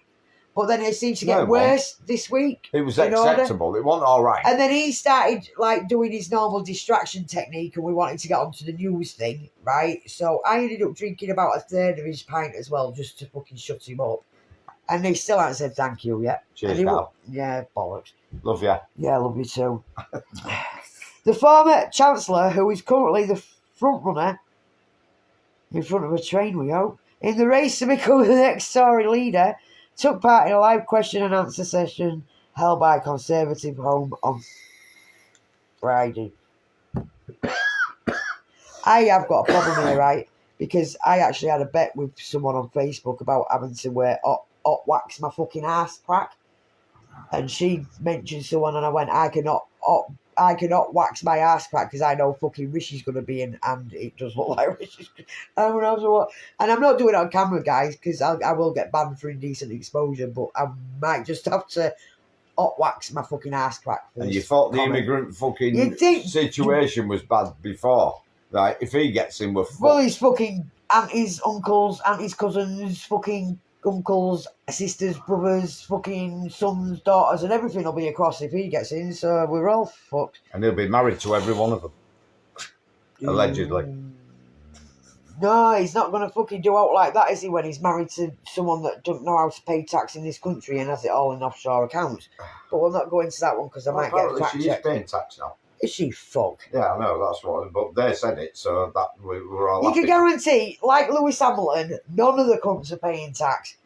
but then it seemed to get worse this week. It was acceptable. It wasn't all right. And then he started like doing his normal distraction technique, and we wanted to get onto the news thing, right? So I ended up drinking about a third of his pint as well, just to fucking shut him up. And they still haven't said thank you yet. Cheers, pal. Yeah, bollocks. Love you. Yeah, love you too. The former Chancellor, who is currently the front runner, in front of a train, we hope, in the race to become the next Tory leader, took part in a live question and answer session held by Conservative Home on Friday. I have got a problem here, right? Because I actually had a bet with someone on Facebook about having to wear hot wax my fucking ass crack. And she mentioned someone and I went, I cannot wax my ass crack because I know fucking Rishi's going to be in, and it does look like Rishi's. And I'm not doing it on camera, guys, because I will get banned for indecent exposure, but I might just have to hot wax my fucking ass crack. And you thought the immigrant fucking situation was bad before, right? If he gets in, we're fucked. Well, his fucking aunties, uncles, aunties, cousins, fucking uncles, sisters, brothers, fucking sons, daughters, and everything will be across if he gets in, so we're all fucked. And he'll be married to every one of them. Allegedly. No, he's not going to fucking do out like that, is he, when he's married to someone that doesn't know how to pay tax in this country and has it all in offshore accounts. But we'll not go into that one because I might get a fact check. She is paying tax now. Is she? Fuck. Yeah, I know, that's what, but they said it, so that we're all You can guarantee, like Lewis Hamilton, none of the cunts are paying tax.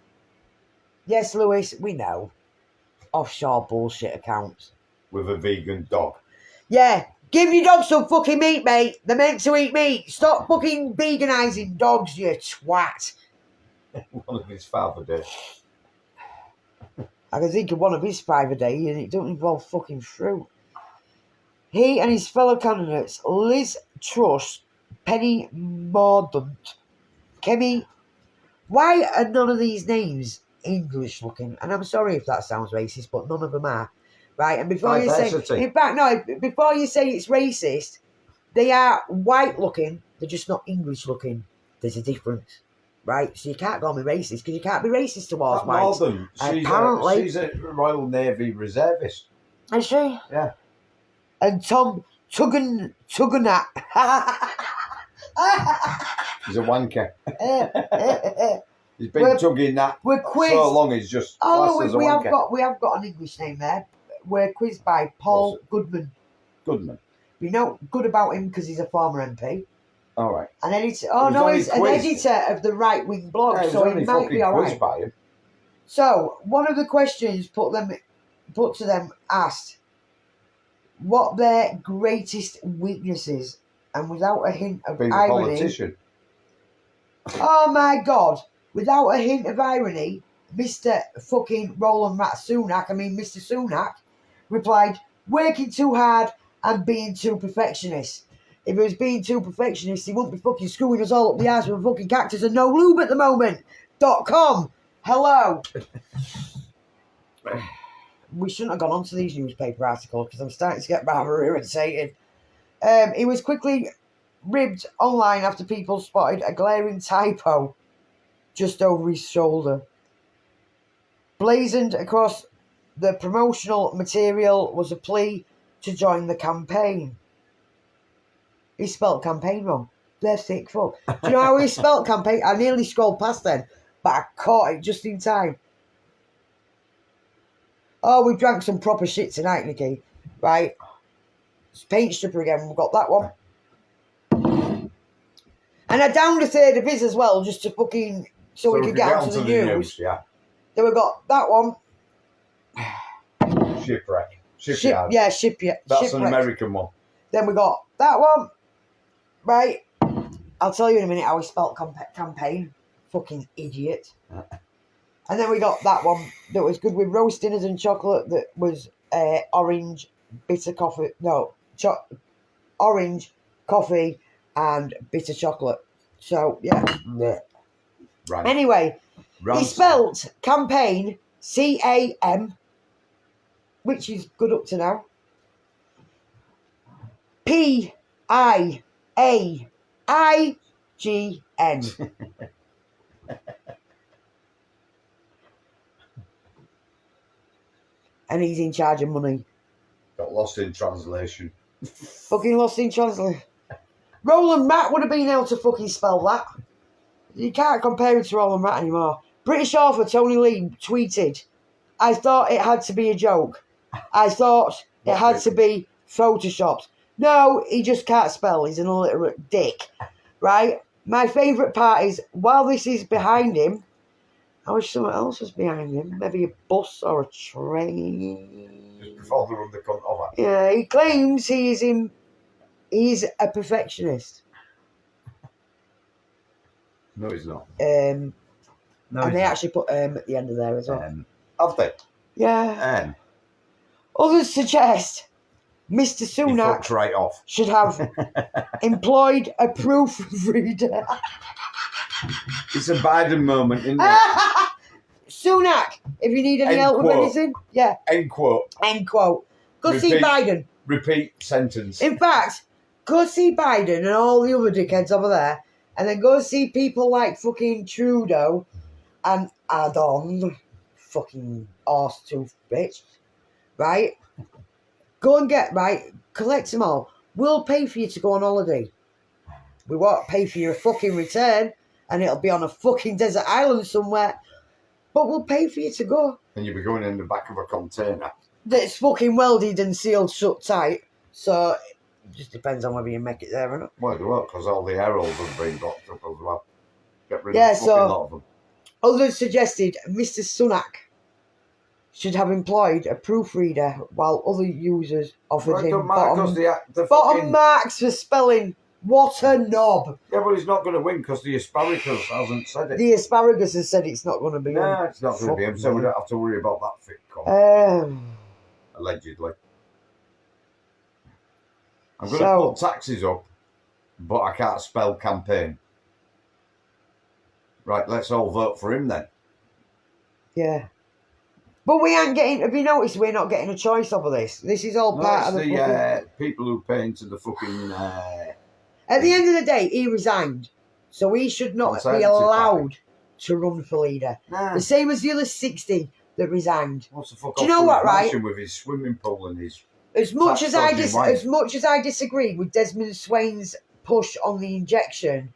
Yes, Lewis, we know. Offshore bullshit accounts. With a vegan dog. Yeah, give your dog some fucking meat, mate. They're meant to eat meat. Stop fucking veganising dogs, you twat. One of his father did. I can think of one of his 5 a day, and it don't involve fucking fruit. He and his fellow candidates, Liz Truss, Penny Mordaunt, Kemi. Why are none of these names English looking? And I'm sorry if that sounds racist, but none of them are. Right? And before you say, in fact, no, before you say it's racist, they are white looking, they're just not English looking. There's a difference. Right? So you can't call me racist because you can't be racist towards whites. Mordaunt, she's a Royal Navy reservist. Is she? Yeah. And Tom Tuggenat. He's a wanker. He's been tugging that so long. He's just. Oh, we have got an English name there. We're quizzed by Paul Goodman. Goodman. We know good about him because he's a former MP. All right. An editor. Oh no, he's an editor of the right wing blog, yeah, so he might be all right. By him. So one of the questions put to them asked what their greatest weaknesses, and without a hint of being irony. A politician. Oh my God! Without a hint of irony, Mr. fucking Roland Rat Sunak, Mr. Sunak, replied, working too hard and being too perfectionist. If he was being too perfectionist, he wouldn't be fucking screwing us all up the ass with a fucking cactus and no lube at the moment. .com. Hello. We shouldn't have gone on to these newspaper articles because I'm starting to get rather irritated. He was quickly ribbed online after people spotted a glaring typo just over his shoulder. Blazoned across the promotional material was a plea to join the campaign. He spelled campaign wrong. they're sick fuck. Do you know how he spelt campaign? I nearly scrolled past then, but I caught it just in time. Oh, we drank some proper shit tonight, Nikki. Right? It's paint stripper again. We've got that one. And I downed a third of his as well, just to fucking... So we could get onto the news. Yeah. Then we got that one. Shipwreck. Shipyard. Shipyard. That's an American one. Then we got that one. Right. I'll tell you in a minute how we spelt campaign. Fucking idiot. And then we got that one that was good with roast dinners and chocolate that was orange, bitter coffee. No, orange, coffee, and bitter chocolate. So, yeah. Right. Anyway, he spelt campaign C-A-M, which is good up to now. P-I-A-I-G-N. And he's in charge of money. Got lost in translation. Fucking lost in translation. Roland Rat would have been able to fucking spell that. You can't compare it to Roland Rat anymore. British author Tony Lee tweeted, I thought it had to be a joke. I thought it had to be photoshopped. No, he just can't spell. He's an illiterate dick. Right? My favourite part is, while this is behind him, I wish someone else was behind him. Maybe a bus or a train. Just before they run the cunt over. Yeah, he claims he's a perfectionist. No, he's not. And they actually put at the end of there as well. Have they? Yeah. Others suggest Mr. Sunak right off. should have employed a proofreader. It's a Biden moment, isn't it? Sunak, if you need any help with anything, yeah. End quote. End quote. Go see Biden. Repeat sentence. In fact, go see Biden and all the other dickheads over there, and then go see people like fucking Trudeau and Ardon, fucking arse tooth bitch, right? Go and collect them all. We'll pay for you to go on holiday. We won't pay for your fucking return, and it'll be on a fucking desert island somewhere, but we'll pay for you to go. And you'll be going in the back of a container. That's fucking welded and sealed shut tight, so it just depends on whether you make it there or not. Well, it won't, because all the heralds have been blocked up as well. Get rid of a fucking lot of them. Others suggested Mr. Sunak should have employed a proofreader, while other users offered him bottom marks for spelling. What a knob. Yeah, but he's not going to win because the asparagus hasn't said it. The asparagus has said it's not going to be him. No, it's not going to be him, so we don't have to worry about that fit cunt. Allegedly. I'm going to put taxes up, but I can't spell campaign. Right, let's all vote for him then. Yeah. But we ain't getting... Have you noticed we're not getting a choice over this? This is all part of the fucking... people who pay into the fucking... At the end of the day, he resigned. So he should not be allowed to run for leader. Nah. The same as the other 60 that resigned. What's the fuck? Do you know what, right? With his swimming pool and his... As much as I disagree with Desmond Swain's push on the injection,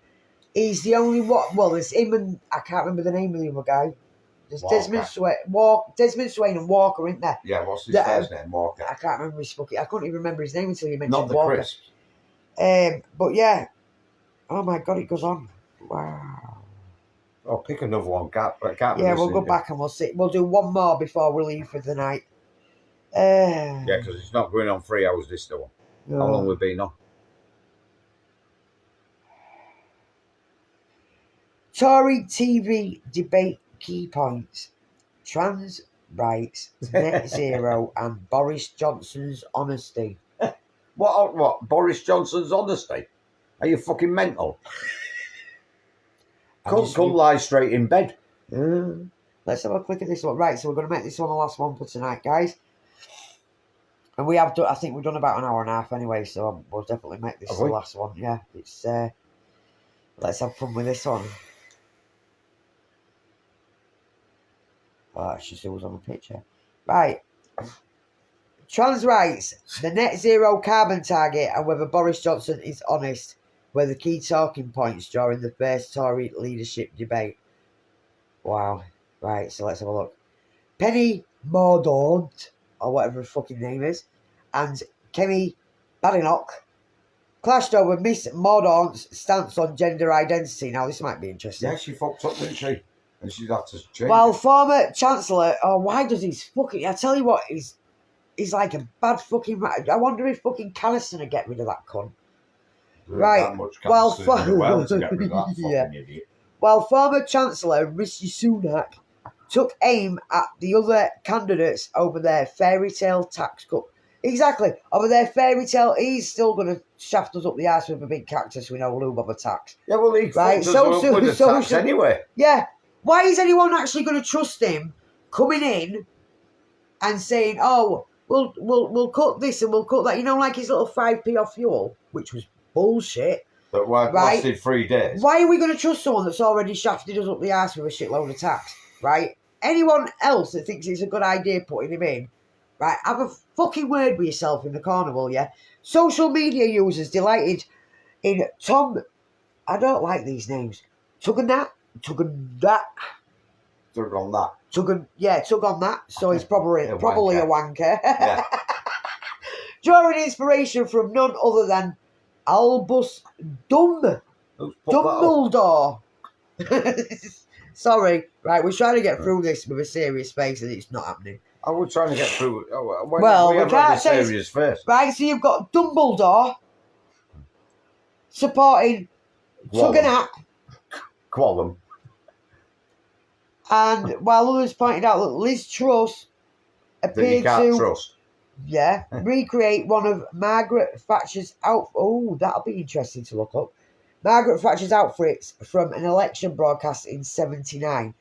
he's the only one... Well, there's him and... I can't remember the name of the other guy. There's Desmond Swain and Walker, isn't there? Yeah, what's his first name? Walker. I can't remember his fucking... I couldn't even remember his name until you mentioned Walker. Not the crisp. But yeah. Oh my God, it goes on. Wow. Oh, pick another one. Can't we'll go back and we'll see. We'll do one more before we leave for the night. Yeah, because it's not going on 3 hours this one. No. How long we've been on? Tory TV debate key points. Trans rights, net zero, and Boris Johnson's honesty. What? Boris Johnson's honesty? Are you fucking mental? Come lie straight in bed. Let's have a click at this one. Right, so we're going to make this one the last one for tonight, guys. And we have done, I think we've done about an hour and a half anyway, so we'll definitely make this the last one. Yeah, it's let's have fun with this one. Oh, it's just who was on the picture. Right. Trans rights, the net zero carbon target, and whether Boris Johnson is honest. were the key talking points during the first Tory leadership debate. Wow. Right, so let's have a look. Penny Mordaunt, or whatever her fucking name is, and Kemi Badenoch clashed over Miss Mordaunt's stance on gender identity. Now, this might be interesting. Yeah, she fucked up, didn't she? And she's had to change While it. former Chancellor, why does he's fucking... I tell you what, he's like a bad fucking... I wonder if fucking Callison would get rid of that cunt. Right. That much well to get rid of that fucking idiot. While former Chancellor Rishi Sunak took aim at the other candidates over their fairy tale tax cut. Exactly. Over their fairy tale, he's still going to shaft us up the arse with a big cactus we know lube of a tax. Yeah, well, he fucked us up with the tax anyway. Yeah. Why is anyone actually going to trust him coming in and saying, oh, we'll cut this and we'll cut that? You know, like his little 5p off fuel, which was bullshit. That lasted 3 days. Why are we going to trust someone that's already shafted us up the arse with a shitload of tax, right? Anyone else that thinks it's a good idea putting him in, right, have a fucking word with yourself in the corner, will you? Social media users delighted in Tom... I don't like these names. Tug on that. Tug on that. Tug on that. So he's probably a wanker. Yeah. Drawing inspiration from none other than Albus Dumbledore. Sorry, right, we're trying to get through this with a serious face and it's not happening. I was trying to get through it. We can't say serious face. Right, so you've got Dumbledore supporting Tugganat. Qualum. And while others pointed out that Liz Truss appeared recreate one of Margaret Thatcher's outfits. Oh, that'll be interesting to look up. Margaret Thatcher's outfits from an election broadcast in '79.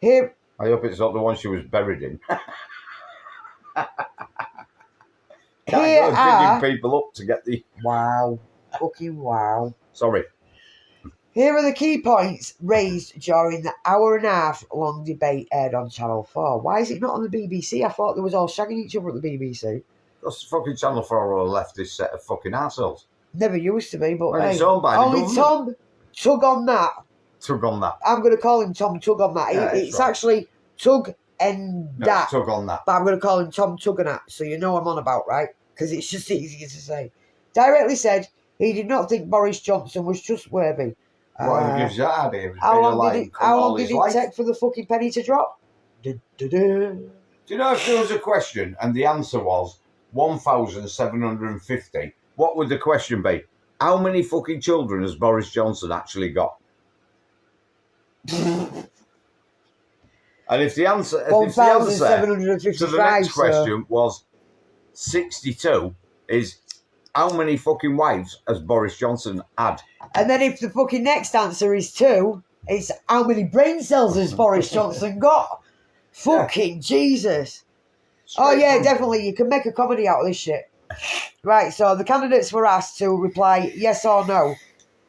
Here, I hope it's not the one she was buried in. Digging people up to get the... Wow. Fucking wow. Sorry. Here are the key points raised during the hour-and-a-half-long debate aired on Channel 4. Why is it not on the BBC? I thought they was all shagging each other at the BBC. That's the fucking Channel 4 or left this set of fucking arseholes. Never used to be, but well, it's owned by only Tom Tug on that. Tug on that. I'm going to call him Tom Tug on that. Yeah, it's right. Actually Tug and that. Tug on that. But I'm going to call him Tom Tug on that, so you know I'm on about, right? Because it's just easier to say. Directly said he did not think Boris Johnson was trustworthy. Well, gives you that idea. How long did it take for the fucking penny to drop? Do you know if there was a question and the answer was 1,750, what would the question be? How many fucking children has Boris Johnson actually got? And if the answer to the next question was 62, is how many fucking wives has Boris Johnson had? And then if the fucking next answer is 2, it's how many brain cells has Boris Johnson got? Fucking Jesus. Definitely. You can make a comedy out of this shit. Right, so the candidates were asked to reply yes or no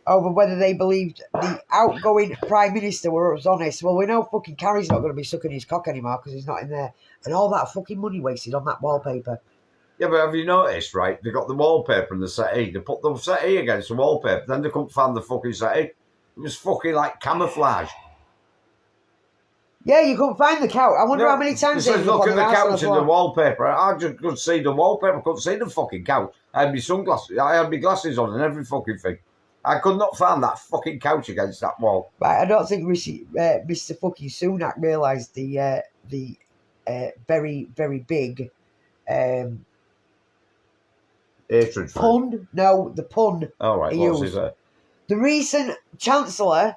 over whether they believed the outgoing Prime Minister was honest. Well, we know fucking Carrie's not going to be sucking his cock anymore because he's not in there. And all that fucking money wasted on that wallpaper. Yeah, but have you noticed, right? They got the wallpaper and the settee. They put the settee against the wallpaper. Then they couldn't find the fucking settee. It was fucking like camouflage. Yeah, you couldn't find the couch. I wonder how many times they look at the couch and the wallpaper. I just could see the wallpaper. I couldn't see the fucking couch. I had my sunglasses. I had my glasses on and every fucking thing. I could not find that fucking couch against that wall. Right, I don't think Mr. fucking Sunak realised the very, very big hatred pun. No, the pun. All right, what's his The recent Chancellor,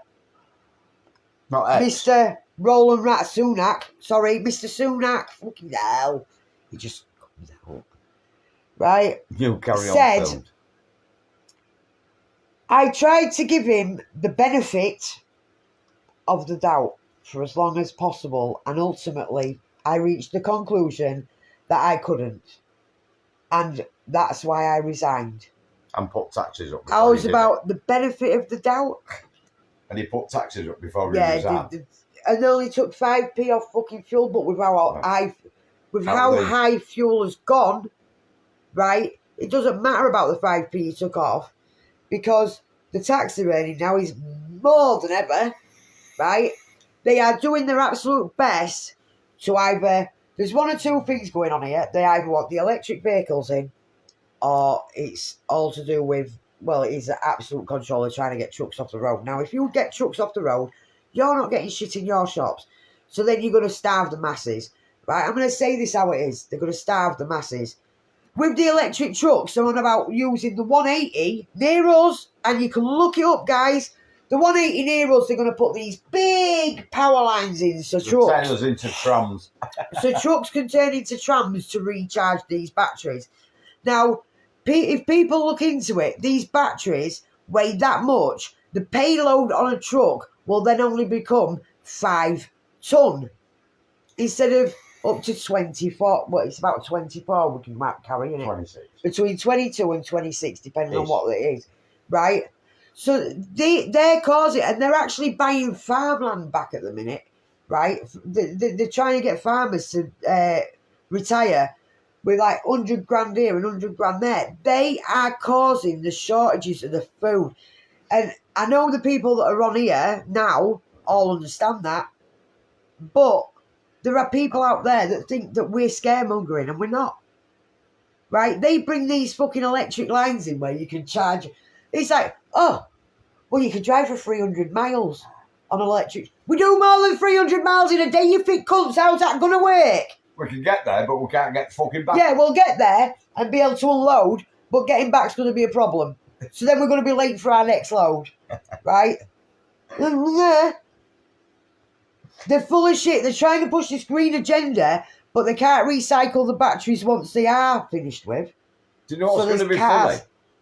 not Mr. Roland Rat Sunak. Sorry, Mr. Sunak. Fucking hell. He just comes out. Right. You carry on. Said, I tried to give him the benefit of the doubt for as long as possible, and ultimately I reached the conclusion that I couldn't. And that's why I resigned. And put taxes up. I was about the benefit of the doubt. And he put taxes up before he resigned. And only took 5p off fucking fuel, but with how high fuel has gone, right? It doesn't matter about the 5p he took off, because the tax they're earning now is more than ever, right? They are doing their absolute best to either... There's one or two things going on here. They either want the electric vehicles in, or it's all to do with, well, it is an absolute control of trying to get trucks off the road. Now, if you get trucks off the road, you're not getting shit in your shops. So then you're going to starve the masses. Right, I'm going to say this how it is. They're going to starve the masses. With the electric trucks, they're on about using the 180 near us, and you can look it up, guys. The 180 near us, they're going to put these big power lines in, so trucks... Turn us into trams. So trucks can turn into trams to recharge these batteries. Now, if people look into it, these batteries weigh that much. The payload on a truck will then only become 5 ton instead of up to 24. Well, it's about 24 we can carry, isn't it? 26. Between 22 and 26, depending on what it is, right? So they're causing, and they're actually buying farmland back at the minute, right? They're trying to get farmers to retire with like 100 grand here and 100 grand there. They are causing the shortages of the food. And I know the people that are on here now all understand that. But there are people out there that think that we're scaremongering, and we're not. Right? They bring these fucking electric lines in where you can charge. It's like, oh, well, you can drive for 300 miles on electric. We do more than 300 miles in a day, you think cunts. How's that going to work? We can get there, but we can't get fucking back. Yeah, we'll get there and be able to unload, but getting back's going to be a problem. So then we're going to be late for our next load. Right? Yeah. They're full of shit. They're trying to push this green agenda, but they can't recycle the batteries once they are finished with. Do you know what's going to be funny?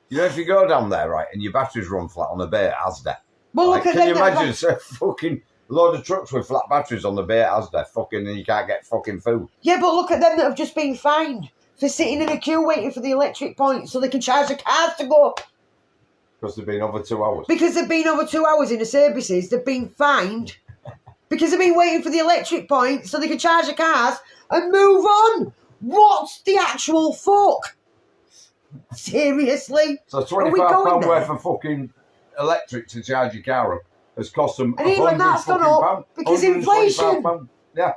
You know, if you go down there, right, and your batteries run flat on the bay at Asda. Well, like, look at can you them, imagine a fucking load of trucks with flat batteries on the bay at Asda, fucking, and you can't get fucking food? Yeah, but look at them that have just been fined for sitting in a queue waiting for the electric point so they can charge the cars to go. Because they've been over 2 hours. Because they've been over 2 hours in the services, they've been fined because they've been waiting for the electric point so they can charge the cars and move on. What's the actual fuck? Seriously? So £25 worth of fucking electric to charge your car up has cost them and even that's gone up because inflation. Yeah.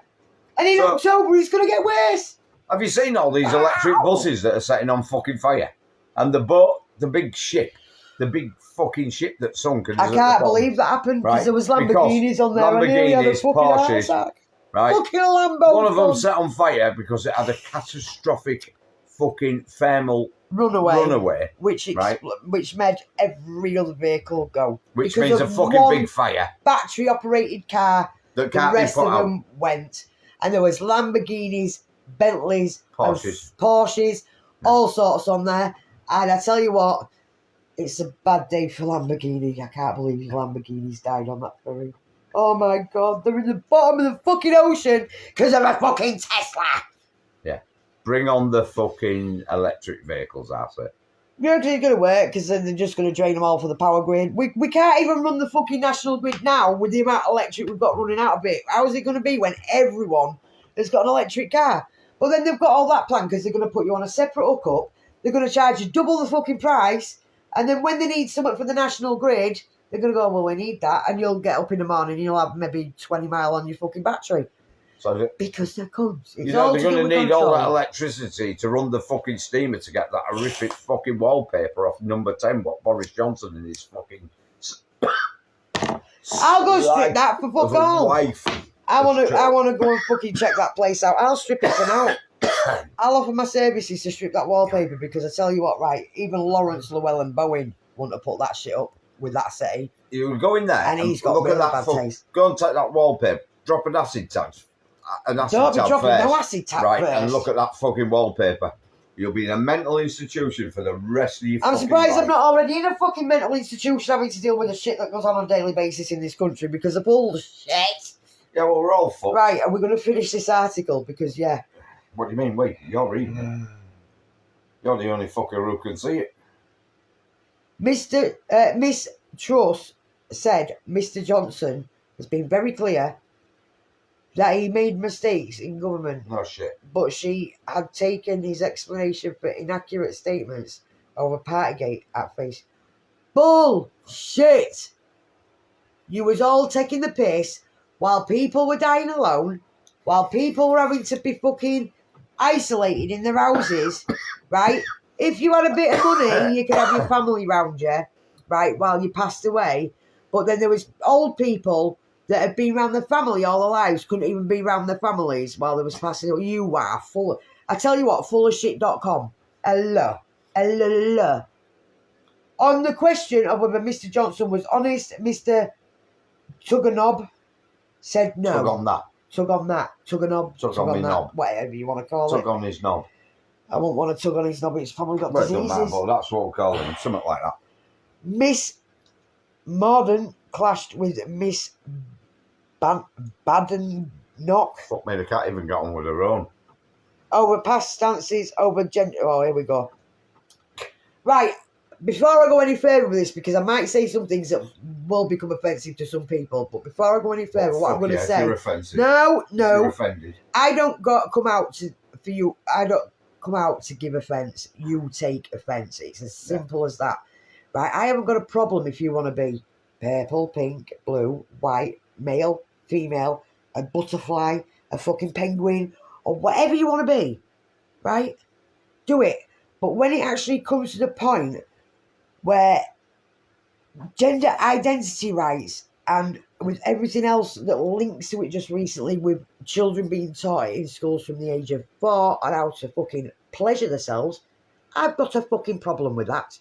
And in October it's going to get worse. Have you seen all these electric buses that are setting on fucking fire? And the boat, the big ship, the big fucking ship that sunk. And I can't believe that happened because there was Lamborghinis on there. Lamborghinis, Porsches, right? Fucking Lambo. One of them set on fire because it had a catastrophic fucking thermal runaway, which made every other vehicle go. Which means a fucking big fire. Battery operated car. That can't the rest be put of out. them went, and there was Lamborghinis, Bentleys, Porsches, all sorts on there. And I tell you what, it's a bad day for Lamborghini. I can't believe Lamborghinis died on that ferry. Oh my God, they're in the bottom of the fucking ocean because of a fucking Tesla. Yeah. Bring on the fucking electric vehicles, that's it. You're actually going to work because then they're just going to drain them all for the power grid. We can't even run the fucking national grid now with the amount of electric we've got running out of it. How is it going to be when everyone has got an electric car? But then they've got all that planned because they're going to put you on a separate hookup. They're going to charge you double the fucking price. And then when they need something for the national grid, they're going to go, well, we need that. And you'll get up in the morning and you'll have maybe 20 mile on your fucking battery. Because they're cunts. You know, they're going to need all that electricity to run the fucking steamer to get that horrific fucking wallpaper off number 10, what Boris Johnson and his fucking... I'll go strip that for fuck all. Wife. I want to go and fucking check that place out. I'll strip it for now. I'll offer my services to strip that wallpaper because I tell you what, right, even Lawrence Llewellyn Bowen wouldn't have put that shit up with that setting. You would go in there and he's got look really at that bad taste. Go and take that wallpaper, drop an acid tab. Don't be dropping no acid tab right, first. and look at that fucking wallpaper. You'll be in a mental institution for the rest of your fucking I'm surprised life. I'm not already in a fucking mental institution having to deal with the shit that goes on a daily basis in this country because of all the shit. Yeah, well, we're all fucked. Right, are we going to finish this article? Because, yeah. What do you mean? Wait, you're reading it. You're the only fucker who can see it. Miss Truss said Mr. Johnson has been very clear that he made mistakes in government. No shit. But she had taken his explanation for inaccurate statements over Partygate at face. Bullshit. You was all taking the piss while people were dying alone, while people were having to be fucking isolated in their houses, right? If you had a bit of money, you could have your family round you, right, while you passed away. But then there was old people that had been around their family all their lives, couldn't even be around their families while they was passing away. You are full of, I tell you what, fullofshit.com. Hello. Hello. On the question of whether Mr. Johnson was honest, Mr. Tugganob said no. Tug on that. Tug on that. Tugganob. Tug on me that. knob. Whatever you want to call Tug it. on his knob. I won't want to tug on his knob. It's probably got Well, it don't diseases. matter, but that's what we call him. Something like that. Miss Morden clashed with Miss Badenoch Fuck me, they can't even get on with their own. over past stances over gender. Oh, here we go. Right, before I go any further with this, because I might say some things that will become offensive to some people, but before I go any further, what I'm going to say. If you're offensive. No, If you're offended. I don't come out for you. I don't come out to give offence. You take offence. It's as simple as that. Right? I haven't got a problem if you want to be purple, pink, blue, white, male, female, a butterfly, a fucking penguin, or whatever you want to be. Right? Do it. But when it actually comes to the point where gender identity rights and with everything else that links to it just recently with children being taught in schools from the age of 4 on how to fucking pleasure themselves, I've got a fucking problem with that.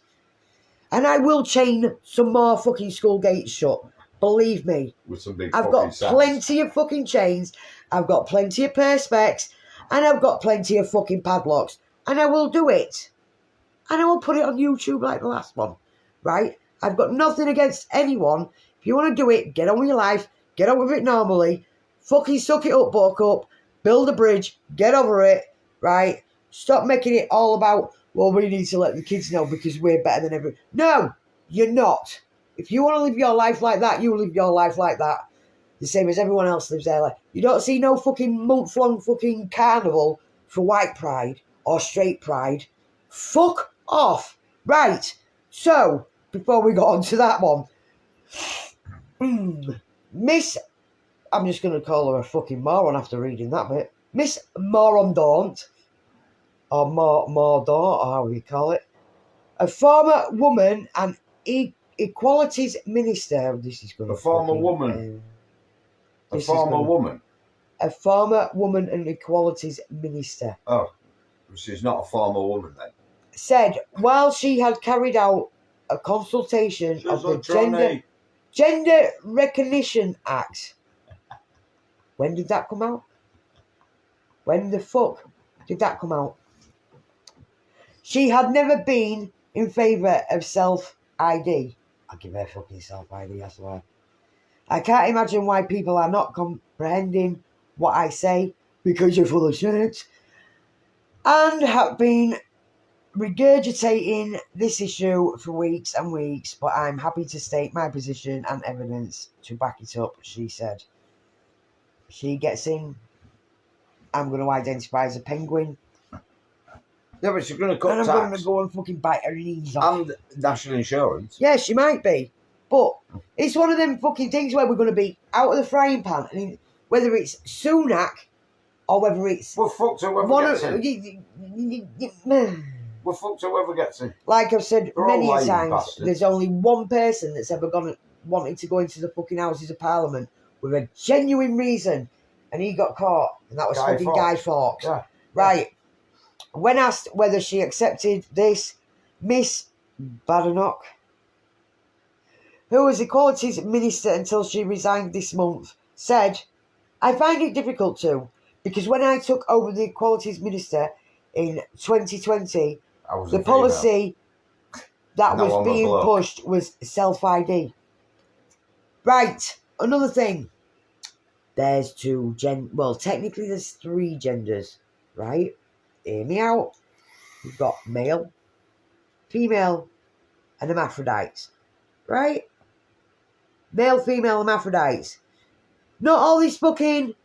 And I will chain some more fucking school gates shut. Believe me. With some big I've got plenty of fucking chains. I've got plenty of perspex. And I've got plenty of fucking padlocks. And I will do it. And I will put it on YouTube like the last one. Right? I've got nothing against anyone. If you want to do it, get on with your life. Get on with it normally. Fucking suck it up, buttercup. Build a bridge. Get over it. Right? Stop making it all about, well, we need to let the kids know because we're better than everyone. No, you're not. If you want to live your life like that, you live your life like that. The same as everyone else lives their life. You don't see no fucking month-long fucking carnival for white pride or straight pride. Fuck off. Right. So, before we got on to that one, Miss, I'm just going to call her a fucking moron after reading that bit. Miss Morondaunt, or Mordaunt, or how you call it, a former woman and equalities minister. This is going to A former woman. A former woman. A former woman and equalities minister. Oh, she's not a former woman then. Said while she had carried out a consultation of the Gender Recognition Act. When did that come out? When the fuck did that come out? She had never been in favour of self-ID. I'll give her fucking self-ID, I swear. I can't imagine why people are not comprehending what I say because you're full of shit. And have been regurgitating this issue for weeks and weeks, but I'm happy to state my position and evidence to back it up, she said. She gets in. I'm going to identify as a penguin. Yeah, but she's going to cut and I'm tax. going to go and fucking bite her knees off. And national insurance. Yeah, she might be. But it's one of them fucking things where we're going to be out of the frying pan. I mean, whether it's Sunak or whether it's... We're fucked whoever gets in. We're fucked whoever gets in. Like I've said They're many all times, bastards. there's only one person that's ever wanted to go into the fucking Houses of Parliament with a genuine reason, and he got caught, and that was Guy Fawkes. Yeah. Right. When asked whether she accepted this, Miss Badenoch, who was Equalities Minister until she resigned this month, said, I find it difficult to, because when I took over the Equalities Minister in 2020, the policy that was being pushed was self-ID. Right, another thing. There's technically there's 3 genders, right? Hear me out. You've got male, female, and hermaphrodites, right? Male, female, hermaphrodites. Not all these fucking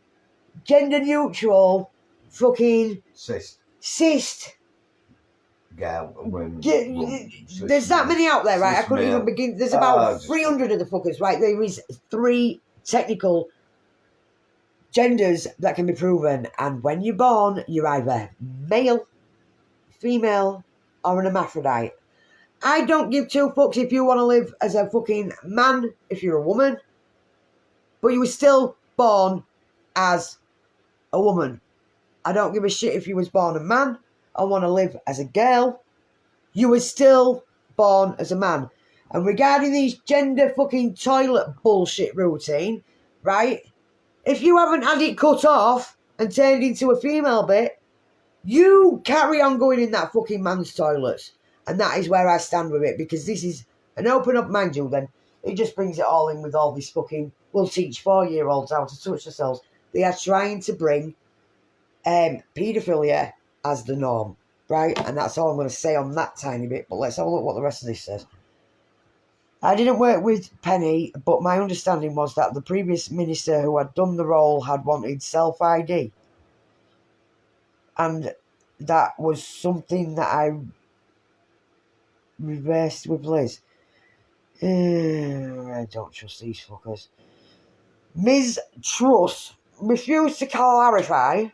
gender neutral fucking Cyst. girl. There's that many out there, right? I couldn't even begin. There's about 300 of the fuckers, right? There is 3 technical genders that can be proven, and when you're born, you're either male, female, or an hermaphrodite. I don't give 2 fucks if you want to live as a fucking man, if you're a woman, but you were still born as a woman. I don't give a shit if you was born a man or want to live as a girl. You were still born as a man. And regarding these gender fucking toilet bullshit routine, right? If you haven't had it cut off and turned into a female bit, you carry on going in that fucking man's toilets. And that is where I stand with it, because this is an open up, mind you, then. It just brings it all in with all this fucking, we'll teach 4-year-olds how to touch themselves. They are trying to bring paedophilia as the norm, right? And that's all I'm going to say on that tiny bit, but let's have a look what the rest of this says. I didn't work with Penny, but my understanding was that the previous minister who had done the role had wanted self-ID. And that was something that I reversed with Liz. I don't trust these fuckers. Ms. Truss refused to clarify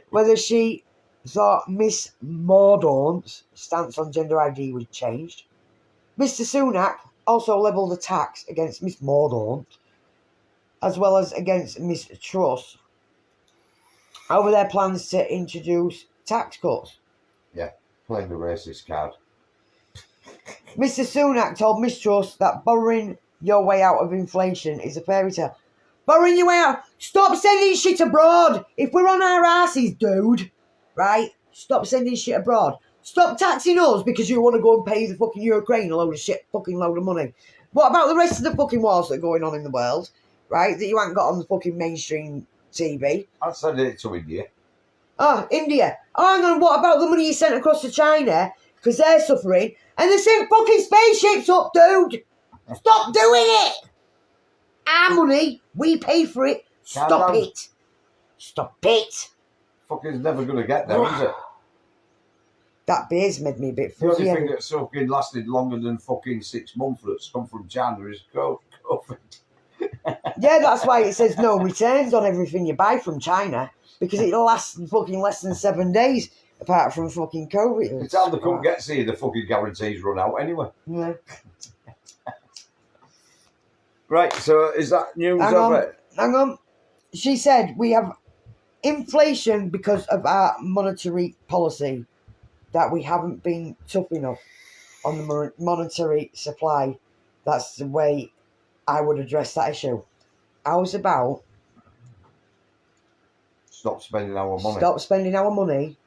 whether she thought Miss Mordaunt's stance on gender ID was changed. Mr. Sunak also levelled attacks against Miss Mordaunt, as well as against Miss Truss, over their plans to introduce tax cuts. Yeah, playing the racist card. Mr. Sunak told Miss Truss that borrowing your way out of inflation is a fairy tale. Borrowing your way out? Stop sending shit abroad! If we're on our asses, dude, right? Stop sending shit abroad. Stop taxing us because you want to go and pay the fucking Ukraine a load of shit, fucking load of money. What about the rest of the fucking wars that are going on in the world, right, that you haven't got on the fucking mainstream TV? I'd send it to India. Oh, India. Oh, hang on, what about the money you sent across to China? Because they're suffering. And they sent fucking spaceships up, dude. Stop doing it. Our money, we pay for it. Stop it. Stop it. Fucking's never going to get there, is it? That beer's made me a bit The fuzzy. only thing that's fucking lasted longer than fucking 6 months that's come from China is COVID. Yeah, that's why it says no returns on everything you buy from China, because it lasts fucking less than 7 days, apart from fucking COVID. The time the cunt gets here, the fucking guarantees run out anyway. Yeah. Right, so is that news of it? Hang on. She said we have inflation because of our monetary policy, that we haven't been tough enough on the monetary supply. That's the way I would address that issue. How's about Stop spending our money. stop spending our money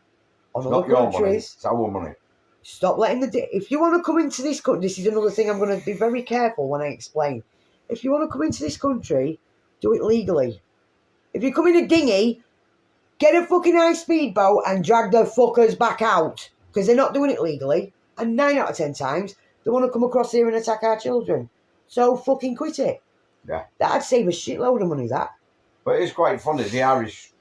on It's other not your money, countries. it's our money. Stop letting if you want to come into this country, this is another thing I'm going to be very careful when I explain. If you want to come into this country, do it legally. If you come in a dinghy, get a fucking high-speed boat and drag the fuckers back out, because they're not doing it legally. And 9 out of 10 times, they want to come across here and attack our children. So fucking quit it. Yeah. That'd save a shitload of money, that. But it's quite funny, the Irish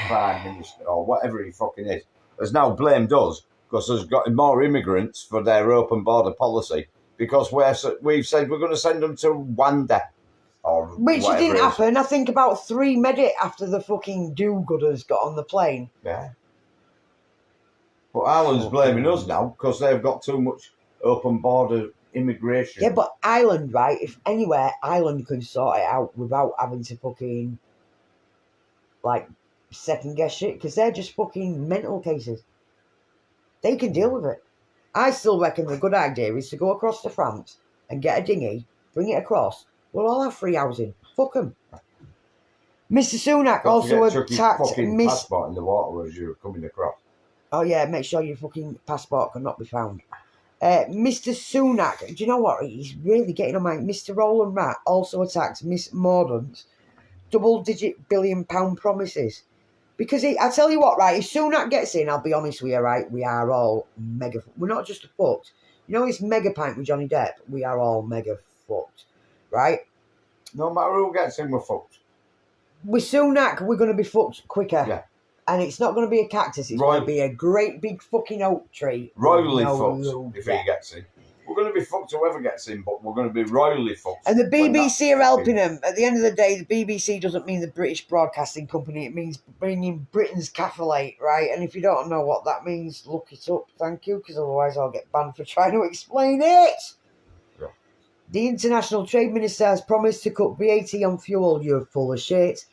Prime Minister, or whatever he fucking is, has now blamed us because there's got more immigrants for their open border policy, because we've said we're going to send them to Rwanda. Which didn't happen. I think about 3 minutes after the fucking do-gooders got on the plane. Yeah. But Ireland's blaming us now because they've got too much open border immigration. Yeah, but Ireland, right, if anywhere, Ireland can sort it out without having to fucking, like, second-guess shit, because they're just fucking mental cases. They can deal with it. I still reckon the good idea is to go across to France and get a dinghy, bring it across. We'll all have free housing. Fuck them. Mr. Sunak also attacked Miss... passport in the water as you're coming across. Oh, yeah, make sure your fucking passport cannot be found. Mr. Sunak, do you know what? He's really getting on my... Mr. Roland Rat also attacked Miss Mordaunt's double-digit billion-pound promises. Because I tell you what, right, if Sunak gets in, I'll be honest with you, right, we are all mega... We're not just fucked. You know this mega pint with Johnny Depp? We are all mega fucked, right? No matter who gets in, we're fucked. With Sunak, we're going to be fucked quicker. Yeah. And it's not going to be a cactus. It's going to be a great big fucking oak tree. Royally fucked if he gets in. We're going to be fucked whoever gets in, but we're going to be royally fucked. And the BBC are helping them. At the end of the day, the BBC doesn't mean the British Broadcasting Company. It means bringing Britain's Catholic, right? And if you don't know what that means, look it up. Thank you, because otherwise I'll get banned for trying to explain it. Yeah. The International Trade Minister has promised to cut VAT on fuel. You're full of shit.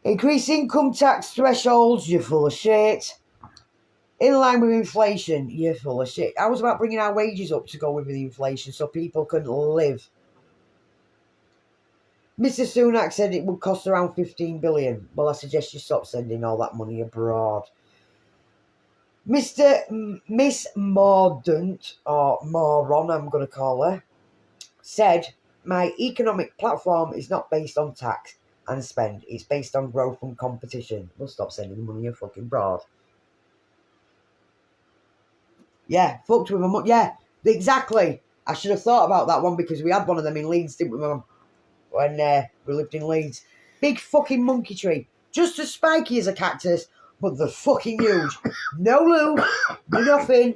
Increase income tax thresholds. You're full of shit. In line with inflation, you're full of shit. I was about bringing our wages up to go with the inflation so people can live. Mr. Sunak said it would cost around 15 billion. Well, I suggest you stop sending all that money abroad. Miss Mordaunt, or Moron, I'm going to call her, said, my economic platform is not based on tax and spend. It's based on growth and competition. We'll stop sending money abroad. Yeah, fucked with my mum. Yeah, exactly. I should have thought about that one because we had one of them in Leeds, didn't we, Mum? When we lived in Leeds. Big fucking monkey tree. Just as spiky as a cactus, but they're fucking huge. No lube, nothing.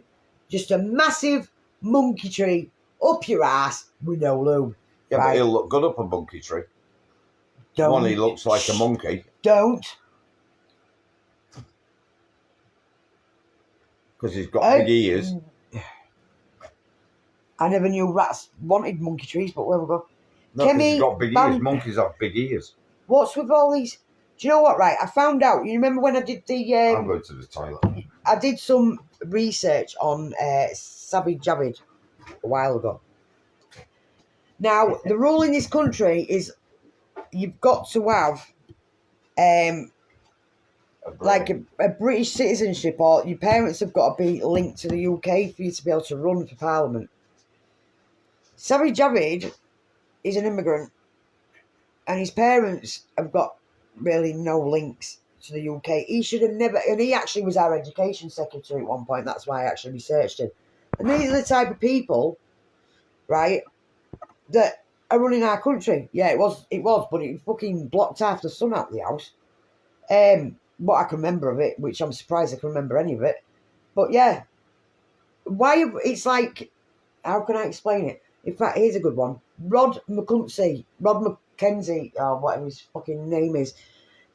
Just a massive monkey tree up your ass with no lube. Yeah, right. But he'll look good up a monkey tree. One, he looks like a monkey. Don't. Because he's got big ears. I never knew rats wanted monkey trees, but where we go. No, because he's got big ears. Monkeys have big ears. What's with all these? Do you know what, right? I found out. You remember when I did the... I'm going to the toilet. I did some research on Savage Javid a while ago. Now, the rule in this country is you've got to have... like a British citizenship, or your parents have got to be linked to the UK for you to be able to run for Parliament. Savage Javid is an immigrant, and his parents have got really no links to the UK. He should have never, and he actually was our education secretary at one point. That's why I actually researched him. And these are the type of people, right, that are running our country. Yeah, it was, but it fucking blocked half the sun out of the house. What I can remember of it, which I'm surprised I can remember any of it. But yeah, it's like, how can I explain it? In fact, here's a good one. Rod McKenzie, or whatever his fucking name is,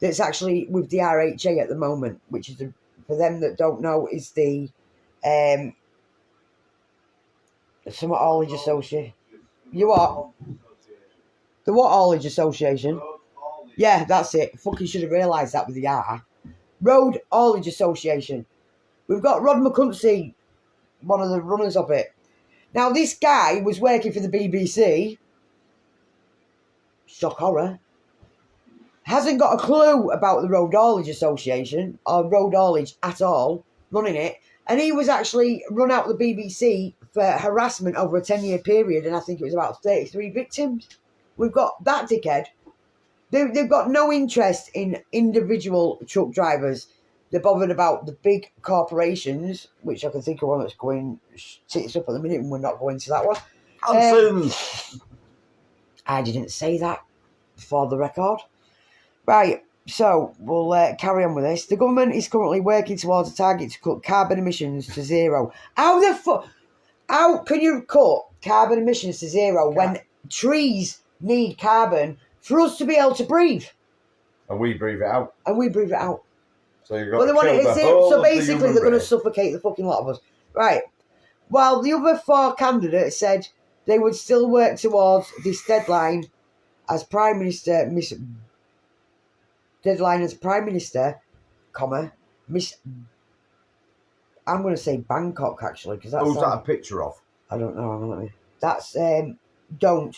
that's actually with the RHA at the moment, which is, for them that don't know, is the Summit Haulage Association. You what? The what Haulage Association? Yeah, that's it. Fucking should have realised that with the R. Road Haulage Association. We've got Rod McKenzie, one of the runners of it. Now, this guy was working for the BBC. Shock horror. Hasn't got a clue about the Road Haulage Association or road haulage at all, running it. And he was actually run out of the BBC for harassment over a 10-year period, and I think it was about 33 victims. We've got that dickhead. They've got no interest in individual truck drivers. They're bothered about the big corporations, which I can think of one that's going tits up at the minute, and we're not going to that one. I didn't say that for the record. Right, so we'll carry on with this. The government is currently working towards a target to cut carbon emissions to zero. How can you cut carbon emissions to zero when trees need carbon for us to be able to breathe? And we breathe it out. So you've got so basically they're going to suffocate the fucking lot of us. Right. Well, the other 4 candidates said they would still work towards this deadline as Prime Minister, I'm going to say Bangkok, actually, because that's... Who's that a picture of? I don't know. That's, don't.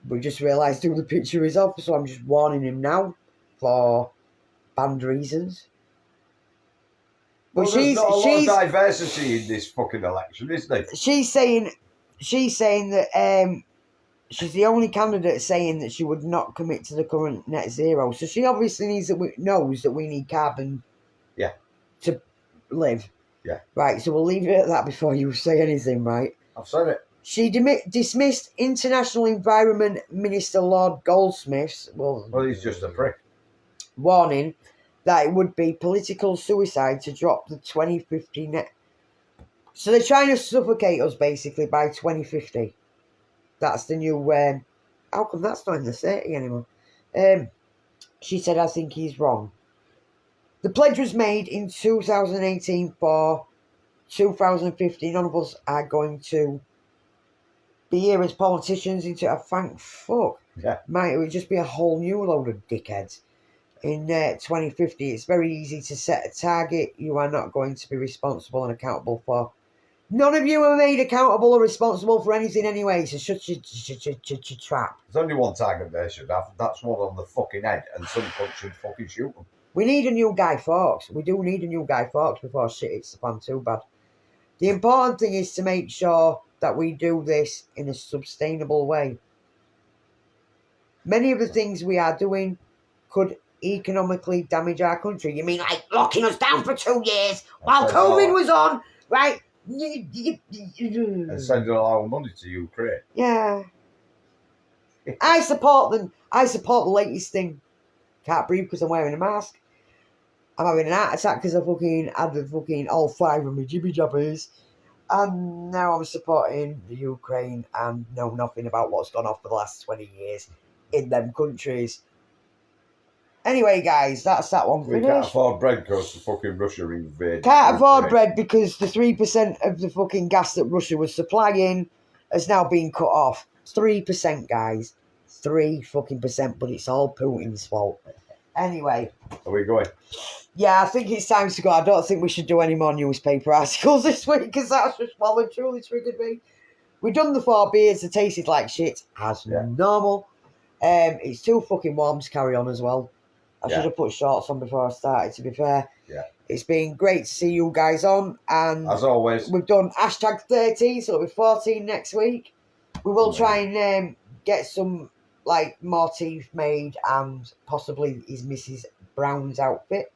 We just realised who the picture is of, so I'm just warning him now for banned reasons. But there's not a lot of diversity in this fucking election, is there? She's saying that she's the only candidate saying that she would not commit to the current net zero. So she obviously knows that we need carbon to live. Yeah. Right, so we'll leave it at that before you say anything, right? I've said it. She dismissed International Environment Minister Lord Goldsmith's Well, he's just a prick. warning that it would be political suicide to drop the 2050 net. So they're trying to suffocate us basically by 2050. That's the new. How come that's not in the city anymore? She said, I think he's wrong. The pledge was made in 2018 for 2050. None of us are going to be here as politicians thank fuck. Yeah. Might it would just be a whole new load of dickheads. In 2050, it's very easy to set a target you are not going to be responsible and accountable for. None of you are made accountable or responsible for anything anyway, so shut your trap. There's only one target they should have. That's one on the fucking head, and some cunt should fucking shoot them. We need a new Guy Fawkes. We do need a new Guy Fawkes before shit hits the fan too bad. The important thing is to make sure that we do this in a sustainable way. Many of the things we are doing could economically damage our country. You mean like locking us down for 2 years while COVID was on, right? And sending a lot of money to Ukraine. Yeah. I support them. I support the latest thing. Can't breathe because I'm wearing a mask. I'm having an heart attack because I fucking had the fucking all 5 of my jibby jabbies. And now I'm supporting the Ukraine and know nothing about what's gone off for the last 20 years in them countries. Anyway, guys, that's that one finished. We can't afford bread because the fucking Russia invaded. Can't afford bread because the 3% of the fucking gas that Russia was supplying has now been cut off. 3%, guys. 3 fucking percent, but it's all Putin's fault. Anyway. Are we going? Yeah, I think it's time to go. I don't think we should do any more newspaper articles this week because that's just well and truly triggered me. We've done the 4 beers that tasted like shit, as normal. It's too fucking warm to carry on as well. I should have put shorts on before I started, to be fair. Yeah. It's been great to see you guys on. And as always, we've done hashtag 13, so it'll be 14 next week. We will try and get some like more teeth made and possibly his Mrs. Brown's outfit.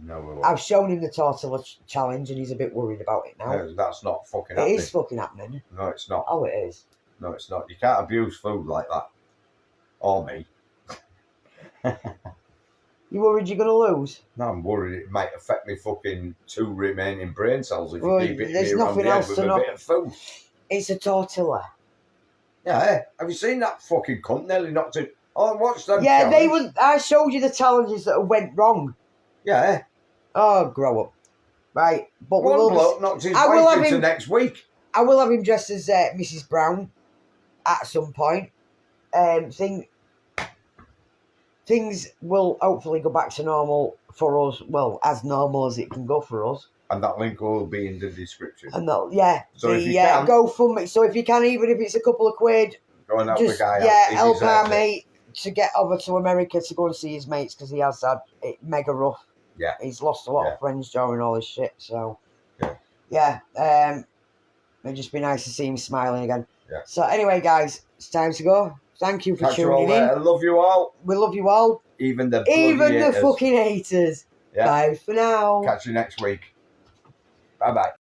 No, we won't. I've shown him the tortilla challenge and he's a bit worried about it now. No, that's not fucking happening. It is fucking happening. No, it's not. Oh, it is. No, it's not. You can't abuse food like that. Or me. You worried you're going to lose? No, I'm worried it might affect me fucking 2 remaining brain cells if Well, you keep it there's me around nothing the head else with to a know. bit of food. It's a tortilla. Yeah, have you seen that fucking cunt nearly knocked it? Oh, watch them. Yeah, challenge. they were. I showed you the challenges that went wrong. Yeah. Oh, grow up. Right, but we One will. bloke knocked his I will wife have into him- next week. I will have him dressed as Mrs. Brown at some point. Things will hopefully go back to normal for us. Well, as normal as it can go for us. And that link will be in the description. And that, yeah, So if you can, go fund me. So if you can, even if it's a couple of quid, go and help just the guy out. He help our deserves it. mate to get over to America to go and see his mates because he has had it mega rough. Yeah. He's lost a lot of friends during all this shit. So Yeah. it'd just be nice to see him smiling again. Yeah. So anyway, guys, it's time to go. Thank you for Catch you all tuning in. later. Love you all. We love you all. Even the Fucking haters. Yeah. Bye for now. Catch you next week. Bye bye.